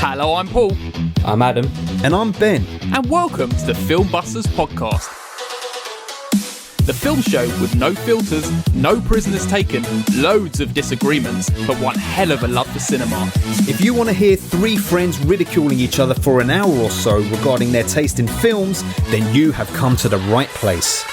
Hello, I'm Paul. I'm Adam. And I'm Ben. And welcome to the Filmbusters podcast. The film show with no filters, no prisoners taken, loads of disagreements, but one hell of a love for cinema. If you want to hear three friends ridiculing each other for an hour or so regarding their taste in films, then you have come to the right place.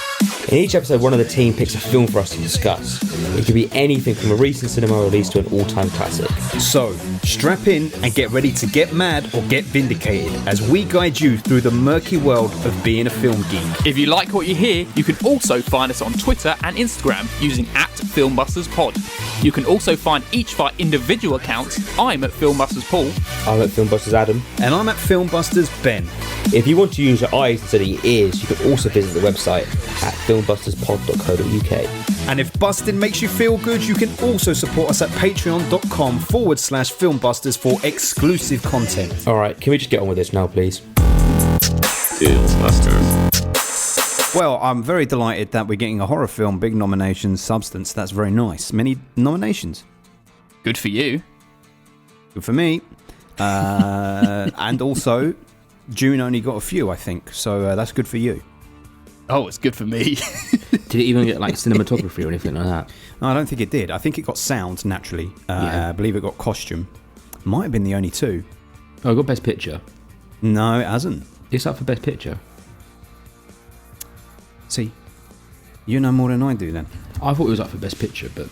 In each episode, one of the team picks a film for us to discuss. It could be anything from a recent cinema release to an all-time classic. So, strap in and get ready to get mad or get vindicated as we guide you through the murky world of being a film geek. If you like what you hear, you can also find us on Twitter and Instagram using @FilmbustersPod. You can also find each of our individual accounts. I'm at Filmbusters Paul. I'm at Filmbusters Adam. And I'm at Filmbusters Ben. If you want to use your eyes instead of your ears, you can also visit the website at filmbusterspod.co.uk. And if busting makes you feel good, you can also support us at patreon.com/filmbusters for exclusive content. Alright, can we just get on with this now, please? Filmbusters. Well, I'm very delighted that we're getting a horror film, big nominations, Substance. That's very nice. Many nominations. Good for you. Good for me. And also, June only got a few, I think. So that's good for you. Oh, it's good for me. Did it even get like cinematography or anything like that? No, I don't think it did. I think it got sound naturally. Yeah. I believe it got costume. Might have been the only two. Oh, it got Best Picture. No, it hasn't. It's up for Best Picture. See, you know more than I do then. I thought it was up for Best Picture, but...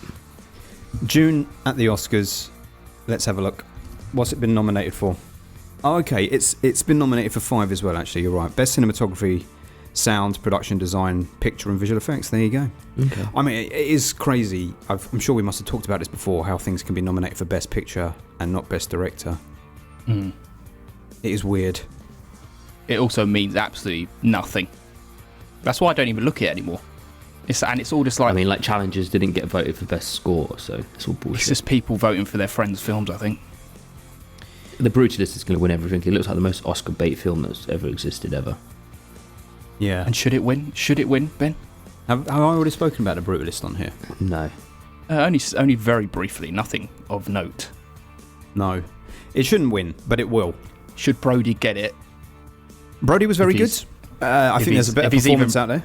June at the Oscars. Let's have a look. What's it been nominated for? Oh, okay. It's been nominated for 5 as well, actually. You're right. Best cinematography, sound, production design, picture and visual effects. There you go. Okay. I mean, it is crazy. I'm sure we must have talked about this before, how things can be nominated for Best Picture and not Best Director. Mm. It is weird. It also means absolutely nothing. That's why I don't even look at it anymore. It's all just like... I mean, like Challengers didn't get voted for Best Score, so it's all bullshit. It's just people voting for their friends' films, I think. The Brutalist is going to win everything. It looks like the most Oscar bait film that's ever existed ever. Yeah. And should it win? Should it win, Ben? Have I already spoken about The Brutalist on here? No. Only very briefly. Nothing of note. No. It shouldn't win, but it will. Should Brody get it? Brody was very good. I think there's a better performance out there.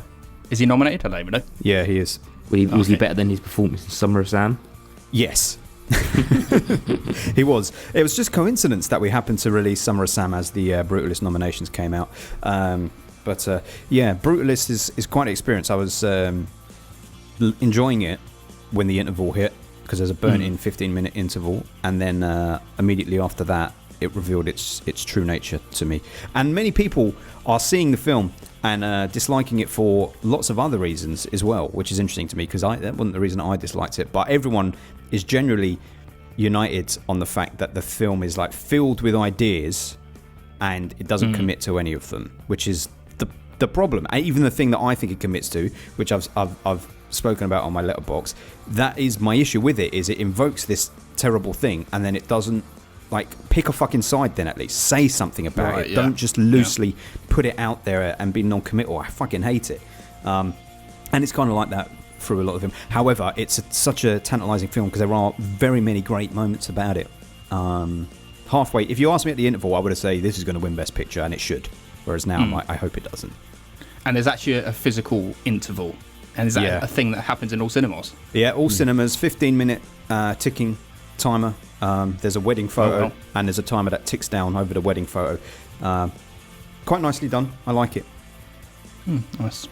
Is he nominated? I don't even know. Yeah, he is. Was he better than his performance in Summer of Sam? Yes. He was. It was just coincidence that we happened to release Summer of Sam as the Brutalist nominations came out. But Brutalist is quite an experience. I was enjoying it when the interval hit, because there's a burnt-in 15-minute interval, and then immediately after that, it revealed its true nature to me. And many people are seeing the film and disliking it for lots of other reasons as well, which is interesting to me, because that wasn't the reason I disliked it. But everyone is generally united on the fact that the film is like filled with ideas and it doesn't commit to any of them, which is the problem. And even the thing that I think it commits to, which I've spoken about on my letterbox, that is my issue with it, is it invokes this terrible thing and then it doesn't pick a fucking side. Then at least say something about it. Yeah. Don't just loosely put it out there and be non-committal. I fucking hate it. And it's kind of like that through a lot of them. However, it's such a tantalising film because there are very many great moments about it. Halfway, if you asked me at the interval, I would have said this is going to win Best Picture, and it should. Whereas now, I'm like, I hope it doesn't. And there's actually a physical interval. And is that a thing that happens in all cinemas? Yeah, all cinemas, 15-minute ticking timer. There's a wedding photo, and there's a timer that ticks down over the wedding photo. Quite nicely done. I like it. Nice.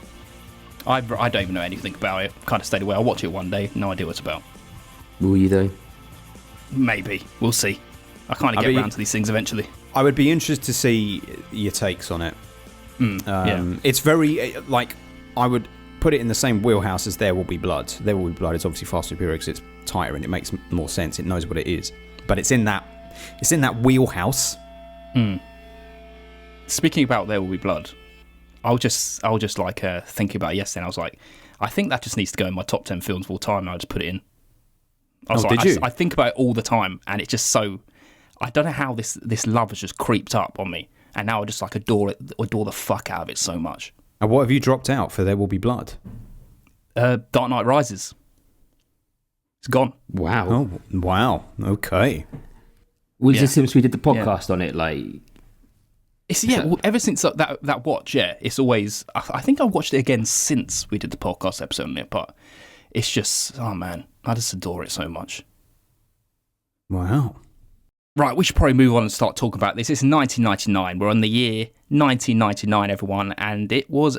I don't even know anything about it. Kind of stayed away. I'll watch it one day. No idea what it's about. Will you though? Maybe. We'll see. I kind of get around to these things eventually. I would be interested to see your takes on it. It's very, I would put it in the same wheelhouse as There Will Be Blood. There Will Be Blood is obviously far superior because it's tighter and it makes more sense. It knows what it is. But it's in that wheelhouse. Speaking about There Will Be Blood, I was just thinking about it yesterday, and I was like, I think that just needs to go in my top 10 films of all time, and I just put it in. I think about it all the time, and it's just so... I don't know how this love has just creeped up on me, and now I just adore the fuck out of it so much. And what have you dropped out for There Will Be Blood? Dark Knight Rises. It's gone. Wow. Oh, wow. Okay. Was this since we did the podcast on it? Like, it's ever since that watch. Yeah, it's always. I think I watched it again since we did the podcast episode on it, but it's just, oh man, I just adore it so much. Wow. Right, we should probably move on and start talking about this. It's 1999. We're on the year 1999, everyone, and it was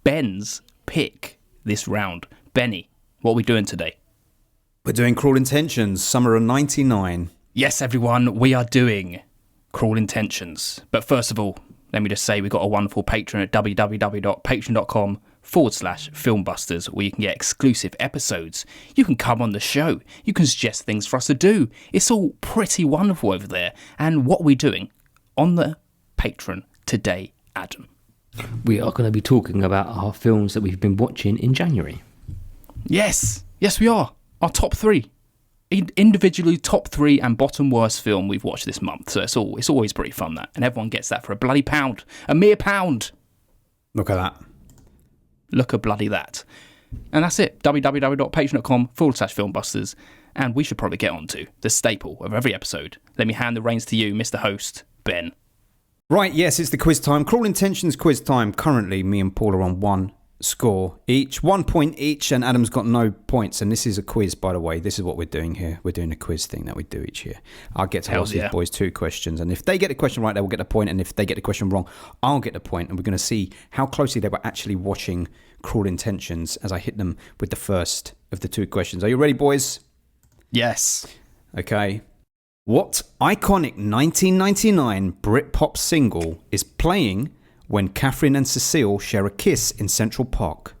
Ben's pick this round. Benny, what are we doing today? We're doing Cruel Intentions, summer of 99. Yes, everyone, we are doing Cruel Intentions. But first of all, let me just say we've got a wonderful Patreon at www.patreon.com/filmbusters, where you can get exclusive episodes. You can come on the show. You can suggest things for us to do. It's all pretty wonderful over there. And what are we doing on the Patreon today, Adam? we are going to be talking about our films that we've been watching in January. Yes, we are. Our top three. Individually top three and bottom worst film we've watched this month. So it's always pretty fun, that. And everyone gets that for a bloody pound. A mere pound. Look at that. Look at bloody that. And that's it. www.patreon.com/filmbusters. And we should probably get on to the staple of every episode. Let me hand the reins to you, Mr. Host, Ben. Right, yes, it's the quiz time. Cruel Intentions quiz time. Currently, me and Paul are on one score each, 1 point each, and Adam's got no points. And this is a quiz, by the way. This is what we're doing here. We're doing a quiz thing that we do each year. I'll get to ask these boys 2 questions, and if they get the question right, they will get a point, and if they get the question wrong, I'll get the point, and we're going to see how closely they were actually watching Cruel Intentions as I hit them with the first of the 2 questions. Are you ready, boys? Yes. Okay. What iconic 1999 Britpop single is playing when Catherine and Cecile share a kiss in Central Park?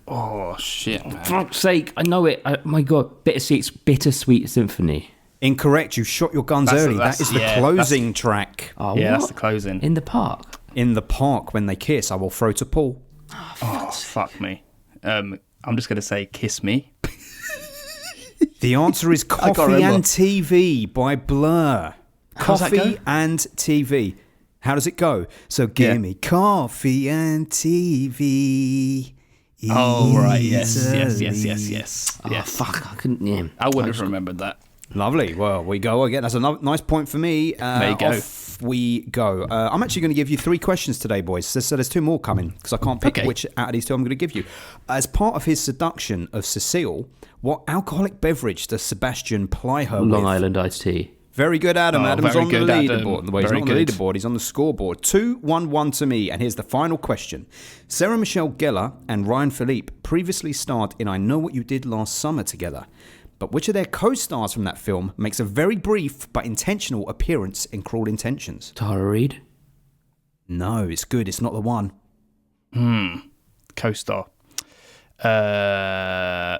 Oh, shit, man. For fuck's sake, I know it. My God, Bittersweet Symphony. Incorrect. You shot your guns early. That is the closing track. Oh, yeah, that's the closing. In the park? In the park when they kiss. I will throw to Paul. Oh, fuck me. I'm just going to say Kiss Me. The answer is Coffee and TV by Blur. Coffee and TV. How does it go? So give me coffee and TV. Oh, right. Yes. Oh, fuck. I couldn't. Yeah. I would have remembered that. Lovely. Well, we go again. That's a nice point for me. There you go. Off we go. I'm actually going to give you 3 questions today, boys. So there's 2 more coming because I can't pick which out of these 2 I'm going to give you. As part of his seduction of Cecile, what alcoholic beverage does Sebastian ply her with? Long Island iced tea. Very good, Adam. Adam's on the leaderboard. Adam. Well, he's not on the leaderboard. He's on the scoreboard. 2-1-1 to me. And here's the final question. Sarah Michelle Gellar and Ryan Philippe previously starred in I Know What You Did Last Summer together. But which of their co-stars from that film makes a very brief but intentional appearance in Cruel Intentions? Tara Reid? No, it's good. It's not the one. Co-star. I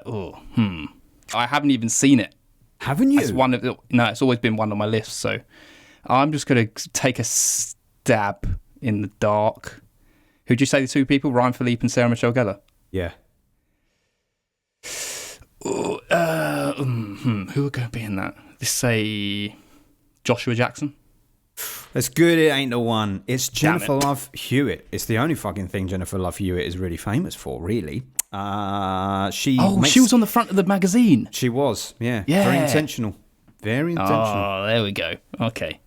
haven't even seen it. Haven't you? It's always been one on my list, so I'm just going to take a stab in the dark. Who'd you say the 2 people? Ryan Philippe and Sarah Michelle Gellar? Yeah. Who are going to be in that? Let's say Joshua Jackson. That's good. It ain't the one. It's Jennifer Love Hewitt. It's the only fucking thing Jennifer Love Hewitt is really famous for, really. She was on the front of the magazine. She was, yeah. Very intentional. Very intentional. Oh, there we go. Okay.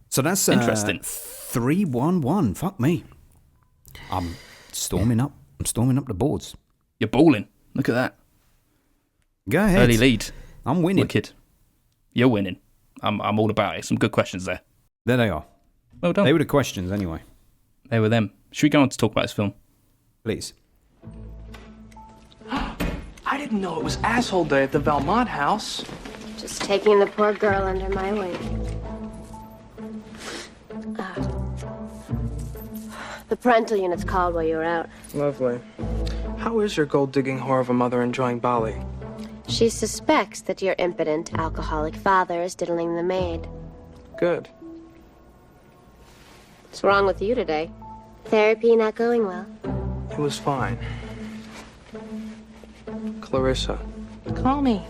So that's interesting. 3-1-1. Fuck me. I'm storming up. I'm storming up the boards. You're balling. Look at that. Go ahead. Early lead. I'm winning. Wicked. You're winning. I'm all about it. Some good questions there. There they are. Well done. They were the questions anyway. They were them. Should we go on to talk about this film? Please. I didn't know it was asshole day at the Valmont house. Just taking the poor girl under my wing. The parental unit's called while you were out. Lovely. How is your gold-digging whore of a mother enjoying Bali? She suspects that your impotent, alcoholic father is diddling the maid. Good. What's wrong with you today? Therapy not going well? It was fine. Clarissa. Call me.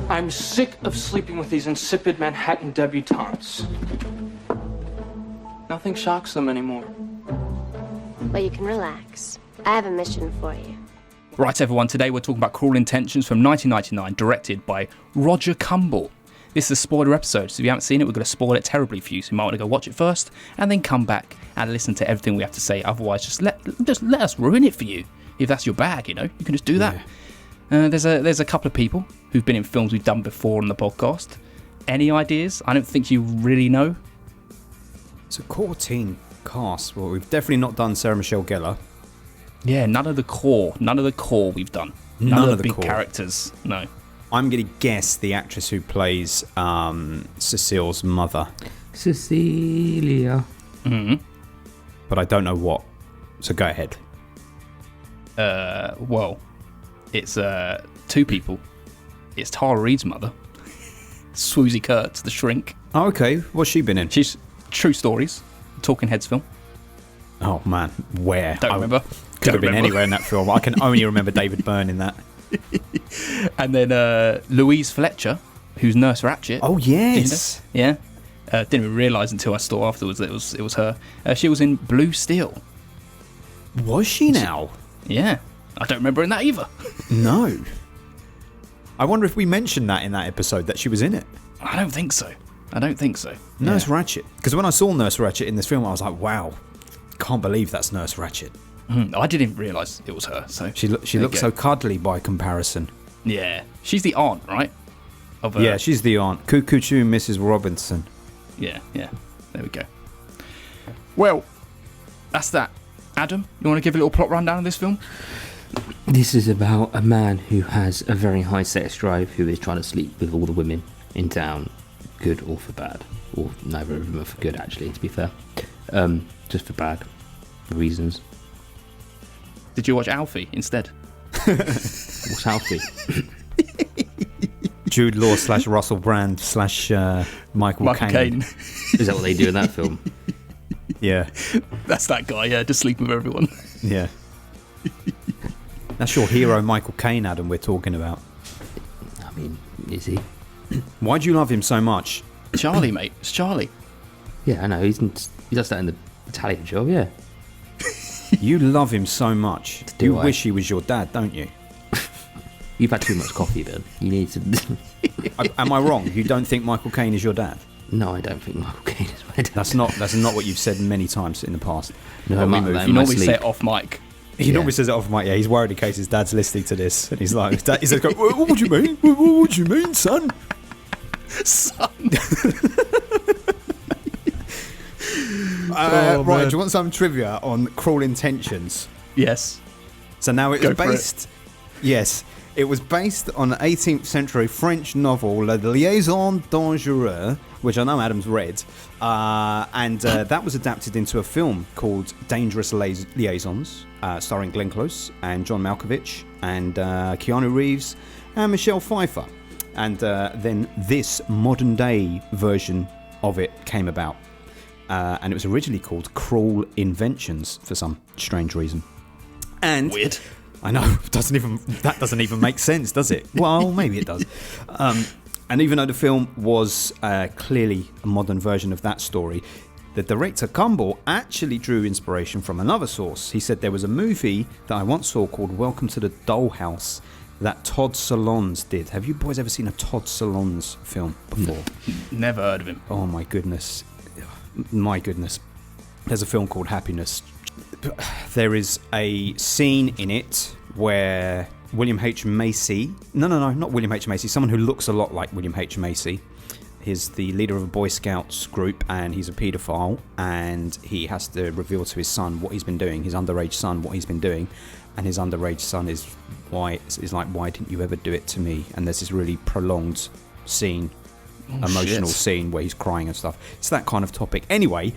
I'm sick of sleeping with these insipid Manhattan debutantes. Nothing shocks them anymore. Well, you can relax. I have a mission for you. Right, everyone. Today we're talking about Cruel Intentions from 1999, directed by Roger Kumble. This is a spoiler episode, so if you haven't seen it, we're going to spoil it terribly for you. So you might want to go watch it first, and then come back and listen to everything we have to say. Otherwise, just let us ruin it for you. If that's your bag, you can just do that. Yeah. There's a couple of people who've been in films we've done before on the podcast. Any ideas? I don't think you really know. It's a core teen cast. Well, we've definitely not done Sarah Michelle Gellar. Yeah, none of the core we've done. None of the big core characters. No. I'm going to guess the actress who plays Cecile's mother. Cecilia. Mm-hmm. But I don't know what. So go ahead. Well, it's two people. It's Tara Reid's mother, Swoosie Kurtz, the shrink. Oh, okay. What's she been in? She's True Stories, Talking Heads film. Oh, man. Where? Don't remember. Could have been anywhere in that film. I can only remember David Byrne in that. And then Louise Fletcher, who's Nurse Ratched. Oh, yes. Yeah. Didn't even realise until I saw afterwards that it was her. She was in Blue Steel. Was she now? Yeah. I don't remember in that either. No. I wonder if we mentioned that in that episode, that she was in it. I don't think so. Nurse Ratched. Because when I saw Nurse Ratched in this film, I was like, wow, can't believe that's Nurse Ratched. I didn't realise it was her. So she looks so cuddly by comparison. Yeah. She's the aunt, right? Yeah, she's the aunt. Cuckoo Mrs. Robinson. Yeah. There we go. Well, that's that. Adam, you want to give a little plot rundown of this film? This is about a man who has a very high sex drive who is trying to sleep with all the women in town, good or for bad. Or neither of them are for good, actually, to be fair. Just for bad reasons. Did you watch Alfie instead? What's Alfie? Jude Law / Russell Brand / Michael Caine. Is that what they do in that film? Yeah. That's that guy, yeah, just sleeping with everyone. Yeah. That's your hero, Michael Caine, Adam, we're talking about. I mean, is he? Why do you love him so much? Charlie, mate. It's Charlie. Yeah, I know. He does that in the Italian Job, yeah. You love him so much. You wish he was your dad, don't you? You've had too much coffee, Ben. You need to... Am I wrong? You don't think Michael Caine is your dad? No, I don't think Michael Caine is my dad. That's not what you've said many times in the past. No, you normally say it off mic. He normally says it off mic. Yeah, he's worried in case his dad's listening to this, and he's like, he's like, "What do you mean? What do you mean, son?" Son. Right, do you want some trivia on Cruel Intentions? Yes. So now it was based. Yes, it was based on an 18th century French novel, La Liaison Dangereuse, which I know Adam's read, and that was adapted into a film called Dangerous Liaisons, starring Glenn Close and John Malkovich and Keanu Reeves and Michelle Pfeiffer. And then this modern day version of it came about. And it was originally called Cruel Inventions for some strange reason. And weird. I know, that doesn't even make sense, does it? Well, maybe it does. And even though the film was clearly a modern version of that story, the director Campbell actually drew inspiration from another source. He said there was a movie that I once saw called Welcome to the Dollhouse that Todd Solondz did. Have you boys ever seen a Todd Solondz film before? Never heard of him. Oh my goodness. There's a film called Happiness. There is a scene in it where William H. Macy, not William H. Macy, someone who looks a lot like William H. Macy. He's the leader of a Boy Scouts group, and he's a paedophile, and he has to reveal to his son what he's been doing, his underage son, what he's been doing, and his underage son is like, why didn't you ever do it to me? And there's this really prolonged scene, emotional scene where he's crying and stuff. It's that kind of topic. Anyway,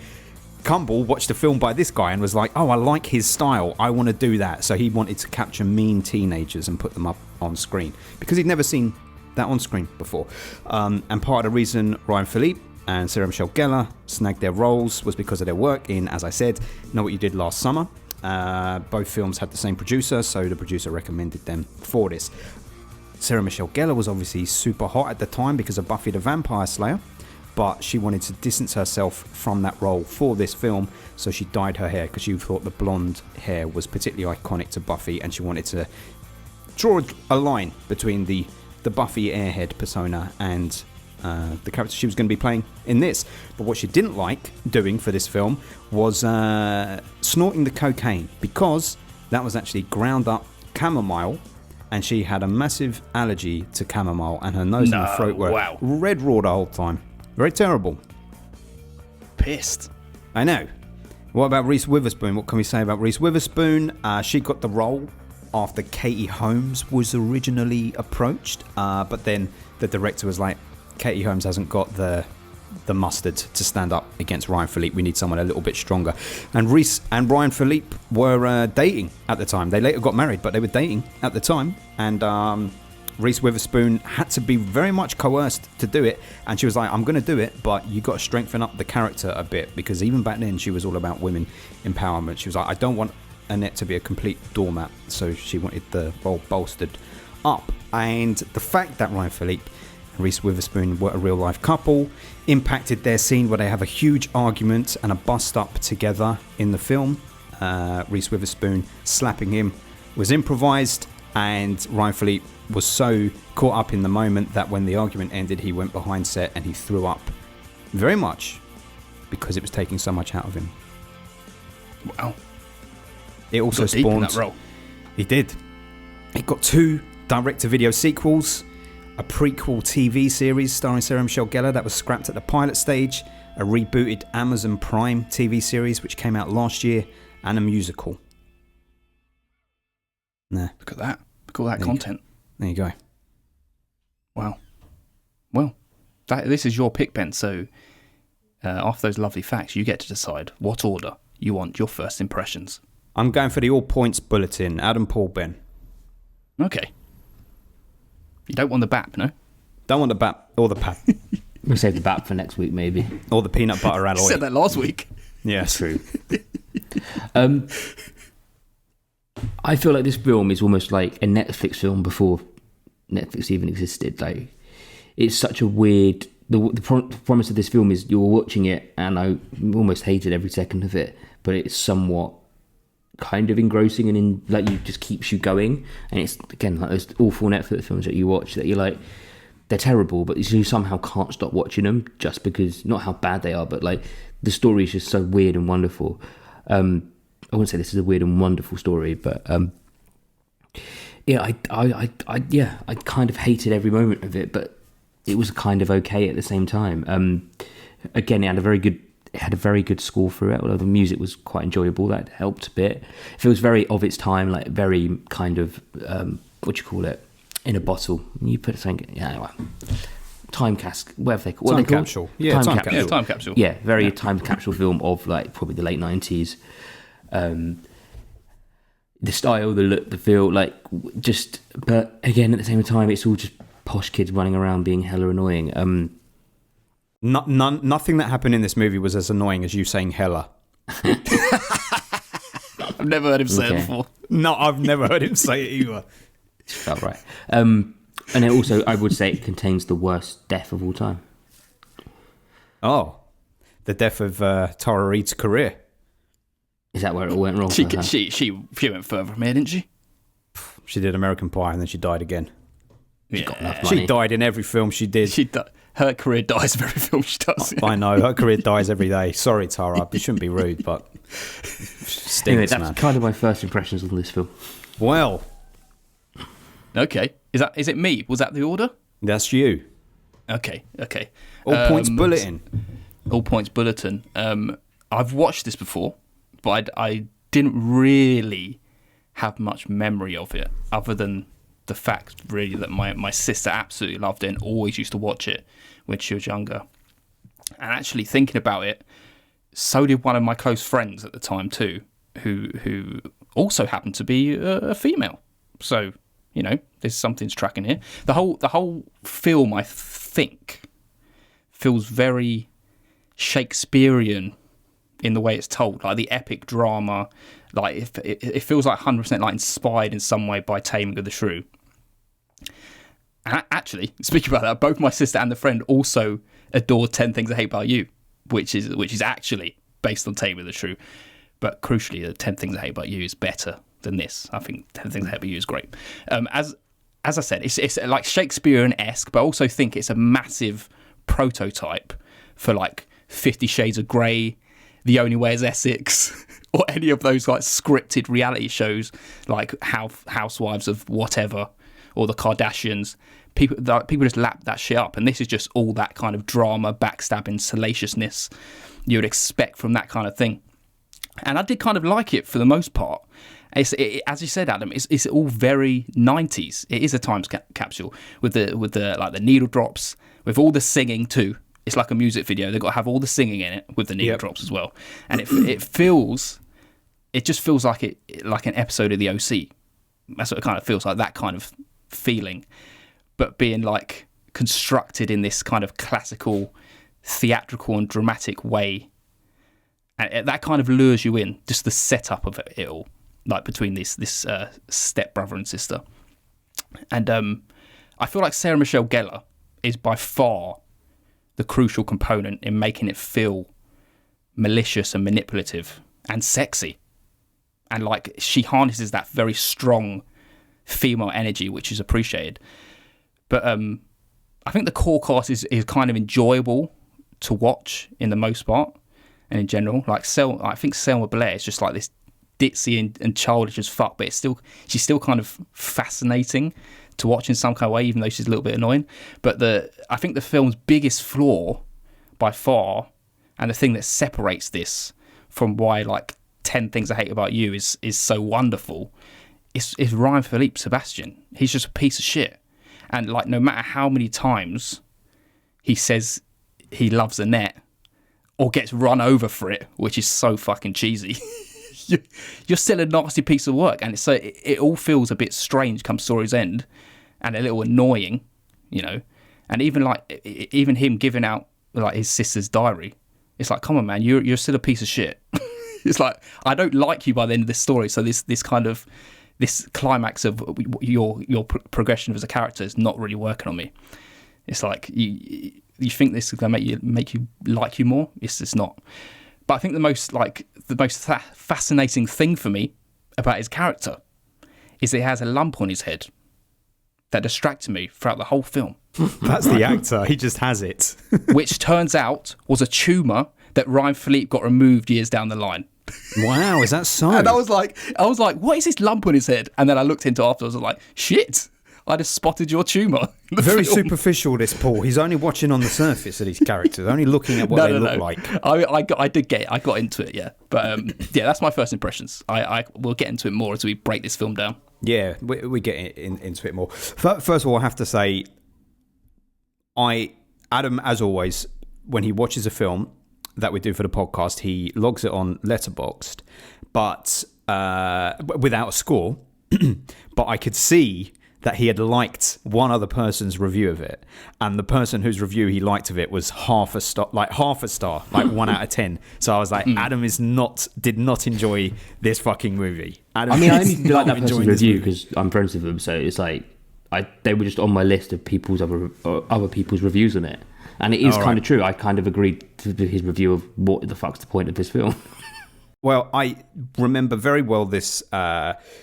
Campbell watched a film by this guy and was like, oh, I like his style, I want to do that. So he wanted to capture mean teenagers and put them up on screen because he'd never seen that on screen before. And part of the reason Ryan Philippe and Sarah Michelle Gellar snagged their roles was because of their work in, as I said, Know What You Did Last Summer. Both films had the same producer, so the producer recommended them for this. Sarah Michelle Gellar was obviously super hot at the time because of Buffy the Vampire Slayer, but she wanted to distance herself from that role for this film, so she dyed her hair because she thought the blonde hair was particularly iconic to Buffy, and she wanted to draw a line between the Buffy airhead persona and the character she was going to be playing in this. But what she didn't like doing for this film was snorting the cocaine, because that was actually ground up chamomile, and she had a massive allergy to chamomile, and her nose and her throat were red raw the whole time. Very terrible. Pissed. I know. What about Reese Witherspoon? What can we say about Reese Witherspoon? She got the role after Katie Holmes was originally approached, but then the director was like, Katie Holmes hasn't got the mustard to stand up against Ryan Philippe. We need someone a little bit stronger. And Reese and Ryan Philippe were dating at the time. They later got married, but they were dating at the time. And Reese Witherspoon had to be very much coerced to do it, and she was like, I'm going to do it, but you got to strengthen up the character a bit, because even back then she was all about women empowerment. She was like, I don't want Annette to be a complete doormat, so she wanted the role bolstered up. And the fact that Ryan Philippe and Reese Witherspoon were a real life couple impacted their scene where they have a huge argument and a bust up together in the film. Reese Witherspoon slapping him was improvised, and Ryan Philippe was so caught up in the moment that when the argument ended, he went behind set and he threw up very much because it was taking so much out of him. Wow. It also spawned that role. He did. It got 2 direct-to-video sequels, a prequel TV series starring Sarah Michelle Gellar that was scrapped at the pilot stage, a rebooted Amazon Prime TV series which came out last year, and a musical. Nah. Look at that. Look at all that content. There you go. Wow. Well, this is your pick, Ben. So after those lovely facts, you get to decide what order you want your first impressions. I'm going for the all points bulletin. Adam, Paul, Ben. Okay. You don't want the BAP, no? Don't want the BAP or the PAP. We'll save the BAP for next week, maybe. Or the peanut butter alloy. You said that last week. Yes. True. I feel like this film is almost like a Netflix film before Netflix even existed. Like, it's such a weird... The promise of this film is you're watching it, and I almost hated every second of it, but it's somewhat kind of engrossing, and like, you just keeps you going. And it's, again, like those awful Netflix films that you watch that you're like, they're terrible, but you somehow can't stop watching them just because, not how bad they are, but like the story is just so weird and wonderful. I wouldn't say this is a weird and wonderful story, but I kind of hated every moment of it, but it was kind of okay at the same time. Again, it had a very good score through it, although the music was quite enjoyable. That helped a bit. It feels very of its time, like very kind of what do you call it, in a bottle. You put something, time cask, whatever they call it. Time capsule. Yeah, time capsule. Yeah, time capsule. Yeah, very time capsule film of like probably the late 90s. The style, the look, the feel, like just. But again, at the same time, it's all just posh kids running around being hella annoying. Nothing that happened in this movie was as annoying as you saying hella. I've never heard him say it before. No, I've never heard him say it either. Felt right. And it also, I would say, it contains the worst death of all time. Oh, the death of Tara Reid's career. Is that where it all went wrong? She went further from here, didn't she? She did American Pie and then she died again. She's got enough money. She died in every film she did. Her career dies in every film she does. I know, her career dies every day. Sorry, Tara, you shouldn't be rude, but stinks, anyway, that's man. kind of my first impressions on this film. Well, okay, is it me? Was that the order? that's you. Okay. All points bulletin. All points bulletin. I've watched this before, but I didn't really have much memory of it, other than the fact really that my sister absolutely loved it and always used to watch it when she was younger. And actually thinking about it, so did one of my close friends at the time too, who also happened to be a female. So, there's something's tracking here. The whole film, I think, feels very Shakespearean in the way it's told, like the epic drama. Like it feels like 100% like inspired in some way by Taming of the Shrew. And actually, speaking about that, both my sister and the friend also adore 10 Things I Hate About You, which is actually based on Taming of the Shrew. But crucially, 10 Things I Hate About You is better than this. I think 10 Things I Hate About You is great. As I said, it's like Shakespearean-esque, but I also think it's a massive prototype for like 50 Shades of Grey, The Only Way Is Essex, or any of those like scripted reality shows like Housewives of whatever, or the Kardashians. People just lap that shit up, and this is just all that kind of drama, backstabbing, salaciousness you would expect from that kind of thing. And I did kind of like it for the most part. As you said, Adam, it's all very 90s. It is a time capsule with the like the needle drops, with all the singing too. It's like a music video. They've got to have all the singing in it with the needle drops as well. And it just feels like an episode of the OC. That's what it kind of feels like, that kind of feeling, but being like constructed in this kind of classical, theatrical and dramatic way. And that kind of lures you in, just the setup of it all, like between this step brother and sister. And I feel like Sarah Michelle Gellar is by far the crucial component in making it feel malicious and manipulative and sexy. And like she harnesses that very strong female energy, which is appreciated. But I think the core cast is kind of enjoyable to watch in the most part. And in general, like I think Selma Blair is just like this ditzy and childish as fuck, but she's still kind of fascinating to watch in some kind of way, even though she's a little bit annoying. But I think the film's biggest flaw by far, and the thing that separates this from why like 10 Things I Hate About You is so wonderful, is Ryan Philippe Sebastian. He's just a piece of shit. And like no matter how many times he says he loves Annette, or gets run over for it, which is so fucking cheesy, you're still a nasty piece of work. And so it all feels a bit strange come story's end, and a little annoying, you know. And even him giving out like his sister's diary, it's like, come on, man, you're still a piece of shit. It's like, I don't like you by the end of this story. So this climax of your progression as a character is not really working on me. It's like you think this is going to make you like you more. It's just not. But I think the most fascinating thing for me about his character is that he has a lump on his head that distracted me throughout the whole film. That's the actor. He just has it. Which turns out was a tumour that Ryan Philippe got removed years down the line. Wow, is that so? And I was like, what is this lump on his head? And then I looked into it afterwards. I was like, shit, I just spotted your tumour. Very superficial, this Paul. He's only watching on the surface of these characters, only looking at what they look like. I did get it. I got into it, yeah. But yeah, that's my first impressions. We'll get into it more as we break this film down. Yeah, we get into it more. First of all, I have to say, Adam, as always, when he watches a film that we do for the podcast, he logs it on Letterboxd, but without a score. But I could see that he had liked one other person's review of it, and the person whose review he liked of it was half a star, like 1 out of 10. So I was like, Adam did not enjoy this fucking movie. I only like that person's review because I'm friends with them, so it's like they were just on my list of other people's reviews on it. And it is kind of true. I kind of agreed to his review of what the fuck's the point of this film. Well, I remember very well this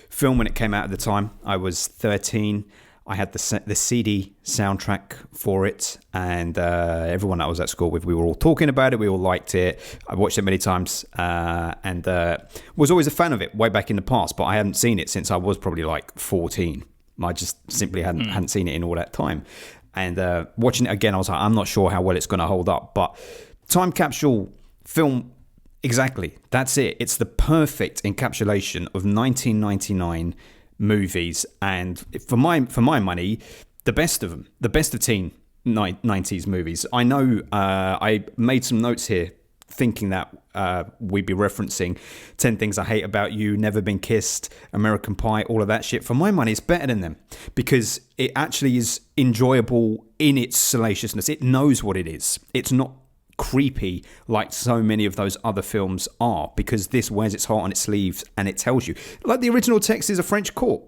film when it came out at the time. I was 13. I had the CD soundtrack for it, and everyone that I was at school with, we were all talking about it. We all liked it. I watched it many times, and was always a fan of it way back in the past. But I hadn't seen it since I was probably like 14. I just simply hadn't seen it in all that time. And watching it again, I was like, I'm not sure how well it's going to hold up. But time capsule film, exactly. That's it. It's the perfect encapsulation of 1999 movies. And for my money, the best of them. The best of teen 90s movies. I know I made some notes here thinking that we'd be referencing 10 Things I Hate About You, Never Been Kissed, American Pie, all of that shit. For my money, it's better than them because it actually is enjoyable in its salaciousness. It knows what it is. It's not creepy like so many of those other films are, because this wears its heart on its sleeves and it tells you. Like the original text is a French court.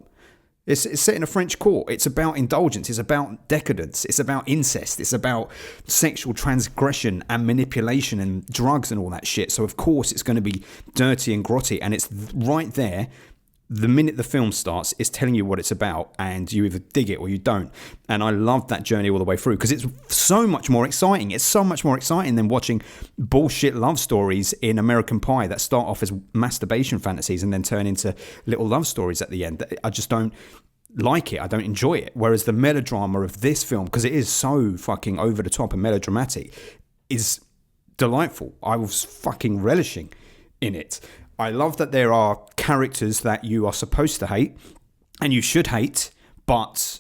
It's set in a French court. It's about indulgence. It's about decadence. It's about incest. It's about sexual transgression and manipulation and drugs and all that shit. So, of course, it's going to be dirty and grotty. And it's right there, the minute the film starts, it's telling you what it's about, and you either dig it or you don't. And I love that journey all the way through because it's so much more exciting. It's so much more exciting than watching bullshit love stories in American Pie that start off as masturbation fantasies and then turn into little love stories at the end. I just don't like it. I don't enjoy it. Whereas the melodrama of this film, because it is so fucking over the top and melodramatic, is delightful. I was fucking relishing in it. I love that there are characters that you are supposed to hate and you should hate, but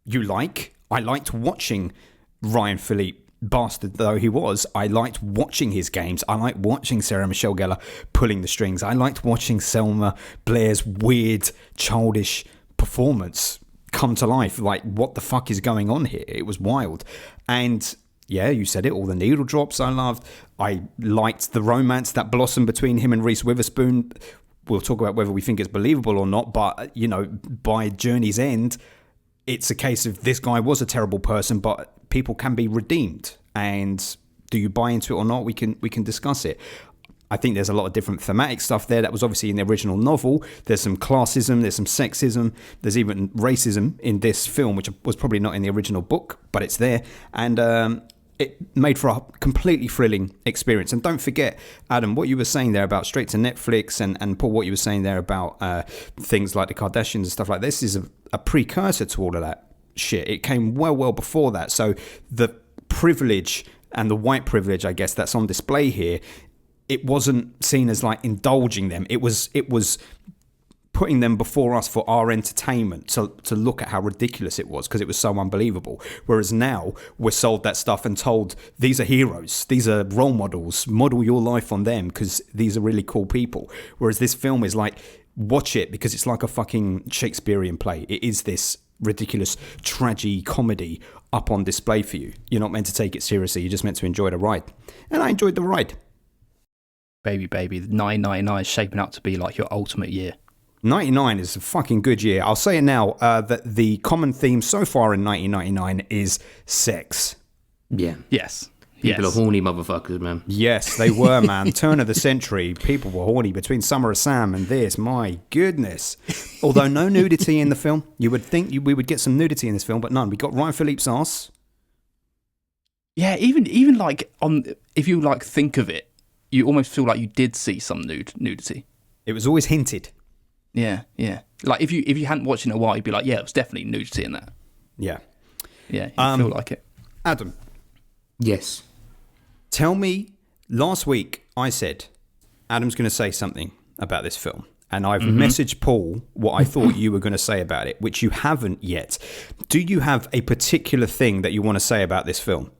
you like. I liked watching Ryan Philippe, bastard though he was. I liked watching his games. I liked watching Sarah Michelle Gellar pulling the strings. I liked watching Selma Blair's weird, childish performance come to life. Like, what the fuck is going on here? It was wild. And yeah, you said it, all the needle drops I loved. I liked the romance that blossomed between him and Reese Witherspoon. We'll talk about whether we think it's believable or not, but, you know, by Journey's end, it's a case of this guy was a terrible person, but people can be redeemed. And do you buy into it or not? We can discuss it. I think there's a lot of different thematic stuff there that was obviously in the original novel. There's some classism, there's some sexism, there's even racism in this film, which was probably not in the original book, but it's there. And it made for a completely thrilling experience. And don't forget, Adam, what you were saying there about straight to Netflix, and Paul, what you were saying there about things like the Kardashians and stuff like this is a precursor to all of that shit. It came well before that. So the privilege and the white privilege, I guess, that's on display here, it wasn't seen as like indulging them. It was putting them before us for our entertainment to look at how ridiculous it was because it was so unbelievable. Whereas now we're sold that stuff and told these are heroes, these are role models, model your life on them because these are really cool people. Whereas this film is like, watch it because it's like a fucking Shakespearean play. It is this ridiculous tragi-comedy up on display for you. You're not meant to take it seriously. You're just meant to enjoy the ride. And I enjoyed the ride. Baby, 999 is shaping up to be like your ultimate year. 99 is a fucking good year. I'll say it now, that the common theme so far in 1999 is sex. Yeah. Yes. People are horny motherfuckers, man. Yes, they were, man. Turn of the century. People were horny between Summer of Sam and this. My goodness. Although no nudity in the film. You would think we would get some nudity in this film, but none. We got Ryan Philippe's ass. Yeah, even like if you like think of it, you almost feel like you did see some nudity. It was always hinted. Yeah. Like if you hadn't watched it in a while, you'd be like, yeah, it was definitely nudity in that. Yeah. Yeah, you feel like it. Adam. Yes. Tell me, last week I said Adam's going to say something about this film. And I've messaged Paul what I thought you were going to say about it, which you haven't yet. Do you have a particular thing that you want to say about this film?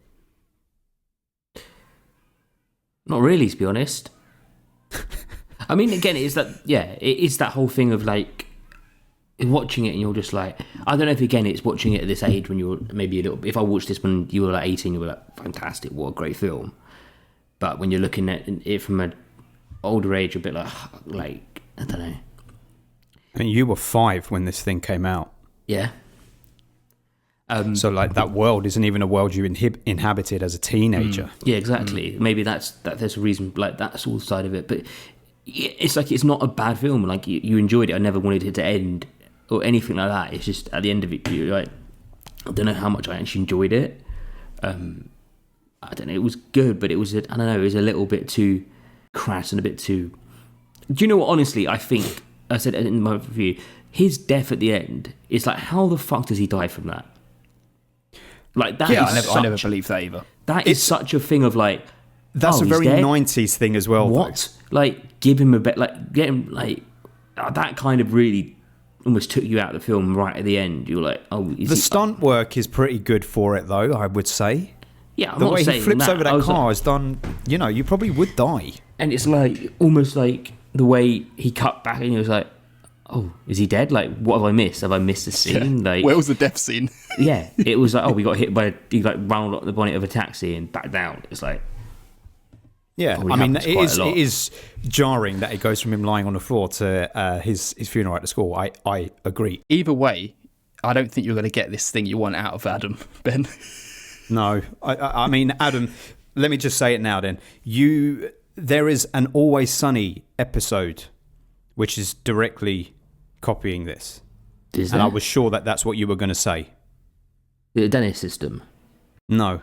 Not really, to be honest. I mean, again, it is that whole thing of like watching it and you're just like, I don't know if again it's watching it at this age when you're maybe a little. If I watched this when you were like 18, you were like, fantastic, what a great film. But when you're looking at it from an older age, a bit like I don't know. I mean, you were 5 when this thing came out. Yeah. So like that world isn't even a world you inhabited as a teenager. Yeah, exactly. Maybe there's a reason, like that's all side of it. But it's like it's not a bad film. Like you enjoyed it. I never wanted it to end or anything like that. It's just at the end of it, you're like, I don't know how much I actually enjoyed it. I don't know. It was good, but it was I don't know. It was a little bit too crass and a bit too. Do you know what? Honestly, I think I said in my review, his death at the end is like, how the fuck does he die from that? Like that. Yeah, I never believed that either. That is such a thing of like. That's a very 90s thing as well. What? Though. Like, give him a bit. Like, get him. Like, that kind of really almost took you out of the film right at the end. You're like, oh. The stunt work is pretty good for it, though. I would say. Yeah, I'm the not way saying he flips that. over that car is done. You know, you probably would die. And it's like almost like the way he cut back, and he was like, oh, is he dead? Like, what have I missed? Have I missed a scene? Yeah. Like, where was the death scene? Yeah, it was like, oh, we got hit by he like round up the bonnet of a taxi and back down. It's like, yeah, I mean, it is jarring that it goes from him lying on the floor to his funeral at the school. I agree. Either way, I don't think you're going to get this thing you want out of Adam, Ben. No, I mean, Adam, let me just say it now. Then there is an Always Sunny episode, which is directly copying this. Is And there? I was sure that that's what you were going to say. The Dennis system. No.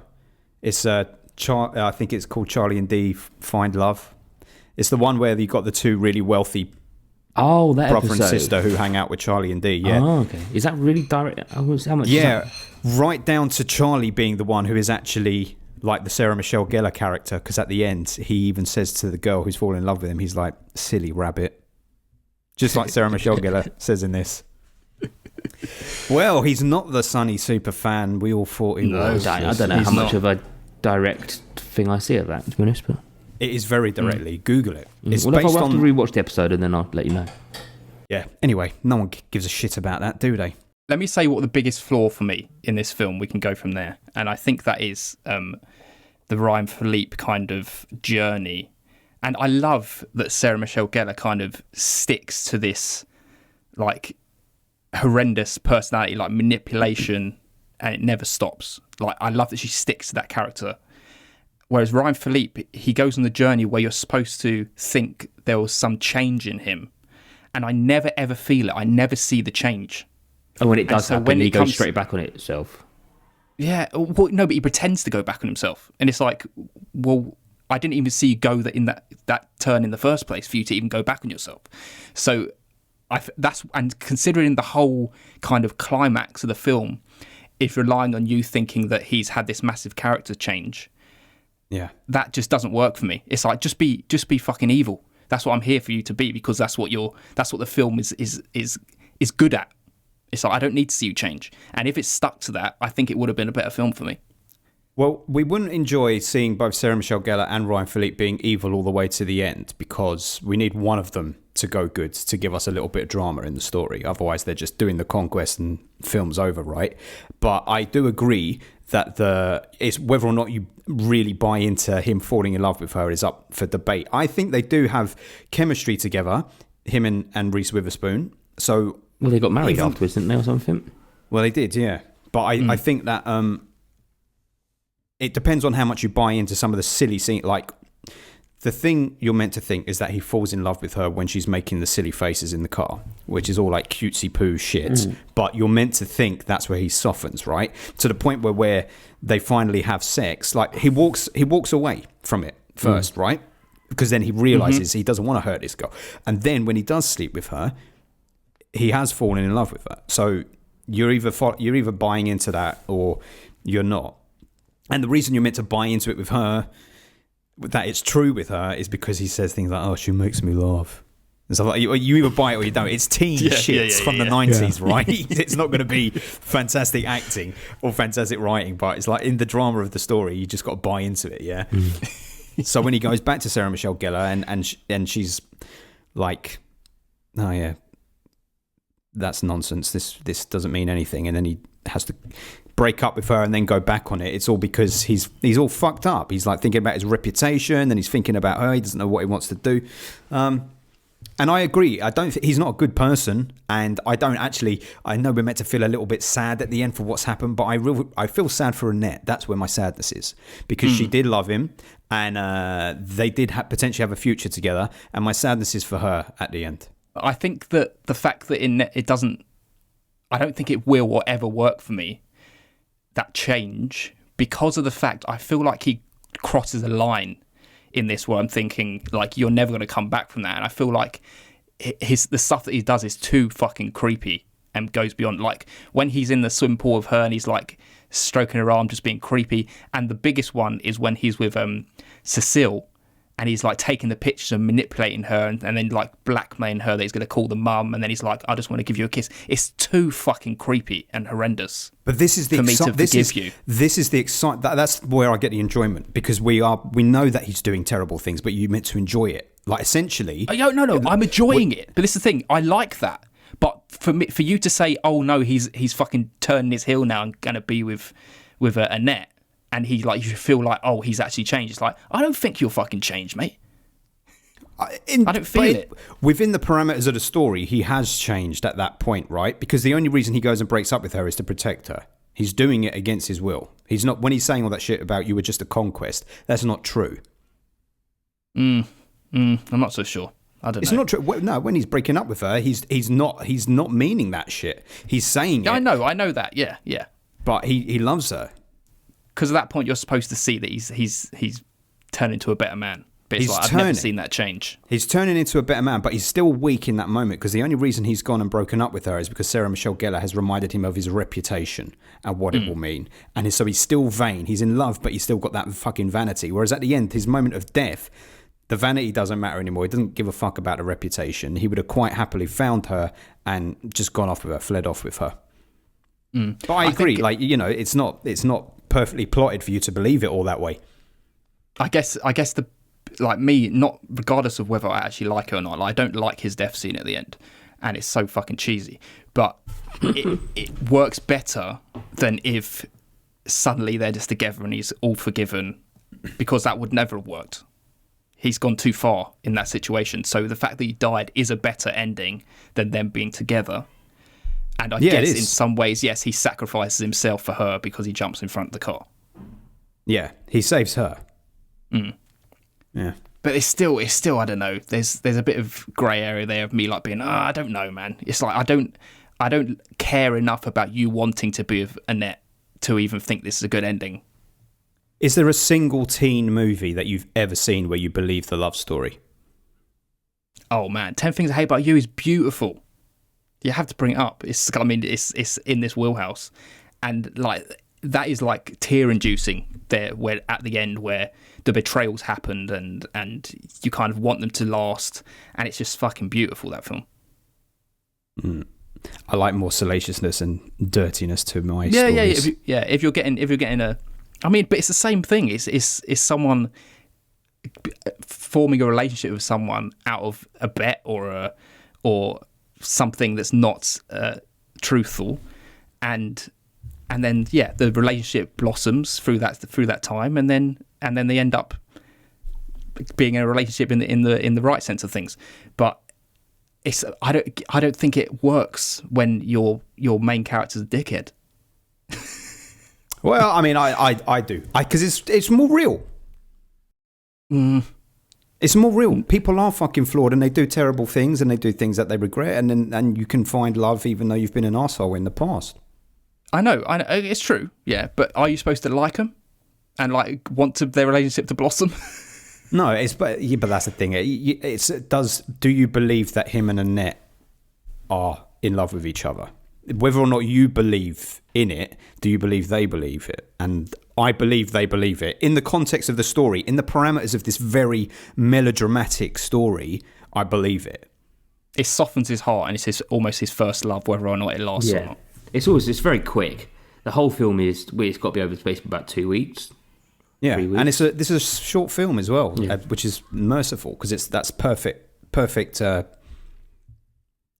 It's I think it's called Charlie and Dee Find Love. It's the one where you got the two really wealthy Oh, that brother episode. and sister who hang out with Charlie and Dee. Yeah. Oh, okay. Is that really direct? How much? Is Yeah, that? right down to Charlie being the one who is actually like the Sarah Michelle Gellar character, because at the end he even says to the girl who's fallen in love with him, he's like, silly rabbit. Just like Sarah Michelle Gellar says in this. Well, he's not the Sunny super fan we all thought he was. I don't know He's how much not. of a direct thing I see of that, to be honest. But It is very directly. Google it. It's well, I'll based have to on... rewatch the episode and then I'll let you know. Yeah. Anyway, no one gives a shit about that, do they? Let me say what the biggest flaw for me in this film. We can go from there, and I think that is the Ryan Philippe kind of journey. And I love that Sarah Michelle Gellar kind of sticks to this like horrendous personality, like manipulation, and it never stops. Like, I love that she sticks to that character. Whereas Ryan Philippe, he goes on the journey where you're supposed to think there was some change in him, and I never ever feel it. I never see the change. And when it does so happen, when he it goes comes- straight back on itself. Yeah, well, no, but he pretends to go back on himself, and it's like, well, I didn't even see you go in that turn in the first place for you to even go back on yourself. So, and considering the whole kind of climax of the film is relying on you thinking that he's had this massive character change, Yeah. that just doesn't work for me. It's like, just be fucking evil. That's what I'm here for you to be, because that's what the film is good at. It's like, I don't need to see you change. And if it's stuck to that, I think it would have been a better film for me. Well, we wouldn't enjoy seeing both Sarah Michelle Gellar and Ryan Philippe being evil all the way to the end, because we need one of them to go good to give us a little bit of drama in the story. Otherwise, they're just doing the conquest and film's over, right? But I do agree that it's whether or not you really buy into him falling in love with her is up for debate. I think they do have chemistry together, him and Reese Witherspoon. So, Well, they got married Even- afterwards, didn't they, or something? well, they did, yeah. But I think that it depends on how much you buy into some of the silly scenes. Like, the thing you're meant to think is that he falls in love with her when she's making the silly faces in the car, which is all like cutesy poo shit. But you're meant to think that's where he softens, right? To the point where they finally have sex. Like, he walks away from it first, right? Because then he realizes he doesn't want to hurt this girl. And then when he does sleep with her, he has fallen in love with her. So you're either buying into that or you're not. And the reason you're meant to buy into it with her, that it's true with her, is because he says things like, "Oh, she makes me laugh." And so, like, you either buy it or you don't. It's teen shit from the 90s, right? It's not going to be fantastic acting or fantastic writing, but it's like in the drama of the story, you just got to buy into it, yeah? So when he goes back to Sarah Michelle Gellar and she's like, "Oh, yeah, that's nonsense. This doesn't mean anything," and then he has to break up with her and then go back on it. It's all because he's all fucked up. He's like thinking about his reputation, and he's thinking about her. He doesn't know what he wants to do. And I agree. I don't. He's not a good person, and I don't actually. I know we're meant to feel a little bit sad at the end for what's happened, but I feel sad for Annette. That's where my sadness is, because she did love him, and they did potentially have a future together. And my sadness is for her at the end. I think that the fact that it doesn't, I don't think it will or ever work for me, that change, because of the fact I feel like he crosses a line in this where I'm thinking, like, you're never going to come back from that. And I feel like the stuff that he does is too fucking creepy and goes beyond. Like, when he's in the swim pool with her and he's like stroking her arm, just being creepy. And the biggest one is when he's with Cecile, and he's like taking the pictures and manipulating her and then like blackmailing her that he's going to call the mum, and then he's like, "I just want to give you a kiss." It's too fucking creepy and horrendous. But this is the This is the excite. That's where I get the enjoyment, because we know that he's doing terrible things, but you're meant to enjoy it. Like, essentially, No, I'm enjoying it. But this is the thing, I like that. But for you to say, "Oh no, he's fucking turning his heel now and gonna be with Annette," and you feel like, "Oh, he's actually changed." It's like, I don't think you'll fucking change, mate. I don't feel it. Within the parameters of the story, he has changed at that point, right? Because the only reason he goes and breaks up with her is to protect her. He's doing it against his will. He's not, when he's saying all that shit about you were just a conquest, that's not true. I'm not so sure. I don't know. It's not true. No, when he's breaking up with her, he's not meaning that shit. He's saying it. I know that. Yeah. But he loves her. Because at that point, you're supposed to see that he's turned into a better man. But it's I've never seen that change. He's turning into a better man, but he's still weak in that moment because the only reason he's gone and broken up with her is because Sarah Michelle Gellar has reminded him of his reputation and what it will mean. And so he's still vain. He's in love, but he's still got that fucking vanity. Whereas at the end, his moment of death, the vanity doesn't matter anymore. He doesn't give a fuck about the reputation. He would have quite happily found her and just gone off with her, fled off with her. But I agree. It's not perfectly plotted for you to believe it all that way. I guess me, not regardless of whether I actually like it or not. Like, I don't like his death scene at the end, and it's so fucking cheesy. But it works better than if suddenly they're just together and he's all forgiven, because that would never have worked. He's gone too far in that situation. So the fact that he died is a better ending than them being together. And I guess in some ways, yes, he sacrifices himself for her because he jumps in front of the car. Yeah, he saves her. Yeah. But it's still, I don't know. There's a bit of grey area there of me like being, I don't know, man. It's like I don't care enough about you wanting to be with Annette to even think this is a good ending. Is there a single teen movie that you've ever seen where you believe the love story? Oh man, 10 Things I Hate About You is beautiful. You have to bring it up. It's in this wheelhouse, and like that is like tear-inducing. There, where at the end where the betrayals happened, and you kind of want them to last, and it's just fucking beautiful, that film. I like more salaciousness and dirtiness to my stories. If you're getting a, I mean, but it's the same thing. It's someone forming a relationship with someone out of a bet or something that's not truthful, and then the relationship blossoms through that time, and then they end up being in a relationship in the right sense of things. But I don't think it works when your main character's a dickhead. Well, I mean, I do, because it's more real. It's more real. People are fucking flawed, and they do terrible things, and they do things that they regret, and you can find love even though you've been an arsehole in the past. I know, it's true, yeah. But are you supposed to like them and like want their relationship to blossom? No, but that's the thing. Do you believe that him and Annette are in love with each other? Whether or not you believe in it, do you believe they believe it? And I believe they believe it. In the context of the story, in the parameters of this very melodramatic story, I believe it. It softens his heart, and it's almost his first love, whether or not it lasts or not. It's very quick. The whole film it's got to be over the space of about 2 weeks. Yeah, and this is a short film as well, which is merciful because that's perfect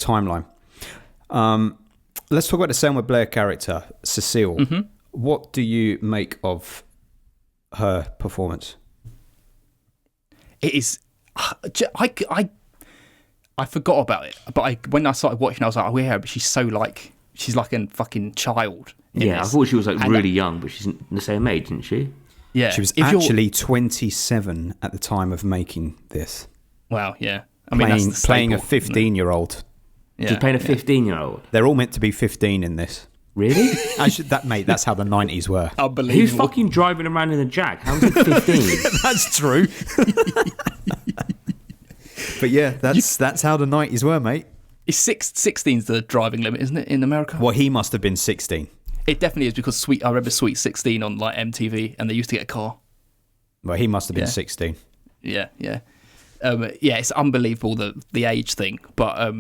timeline. Let's talk about the Selma Blair character, Cecile. Mm-hmm. What do you make of her performance? It is. I forgot about it, but when I started watching, I was like, oh yeah, but she's like a fucking child. Yeah, I thought she was like really young, but she's the same age, isn't she? Yeah, she was actually 27 at the time of making this. Wow, yeah. I mean, playing a 15-year-old. Yeah, she's playing a 15-year-old. They're all meant to be 15 in this. Really? Mate, that's how the 90s were. Unbelievable. Who's fucking driving around in a Jag? How's he 15? That's true. But yeah, that's how the 90s were, mate. It's 16's the driving limit, isn't it, in America? Well, he must have been 16. It definitely is, because I remember Sweet 16 on like MTV, and they used to get a car. Well, he must have been 16. Yeah. It's unbelievable the age thing, but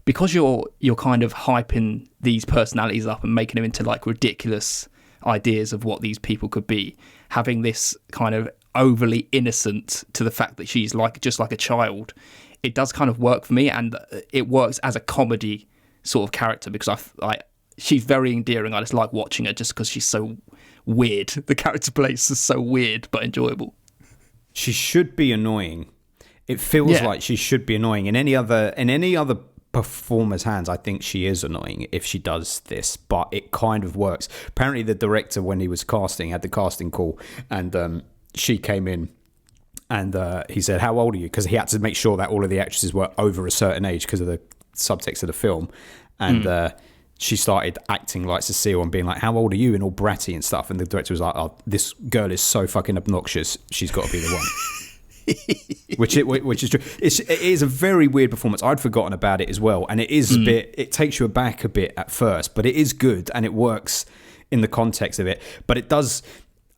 because you're kind of hyping these personalities up and making them into like ridiculous ideas of what these people could be, having this kind of overly innocent to the fact that she's just like a child, it does kind of work for me, and it works as a comedy sort of character because she's very endearing. I just like watching her just because she's so weird. The character plays is so weird but enjoyable. She should be annoying. It feels like she should be annoying. In any other performer's hands, I think she is annoying if she does this, but it kind of works. Apparently the director, when he was casting, had the casting call, and she came in And he said, "How old are you?" Because he had to make sure that all of the actresses were over a certain age because of the subtext of the film. And she started acting like Cecile and being like, "How old are you?" and all bratty and stuff. And the director was like, "Oh, this girl is so fucking obnoxious. She's got to be the one." which is true. It is a very weird performance. I'd forgotten about it as well, and it is a bit. It takes you aback a bit at first, but it is good and it works in the context of it. But it does,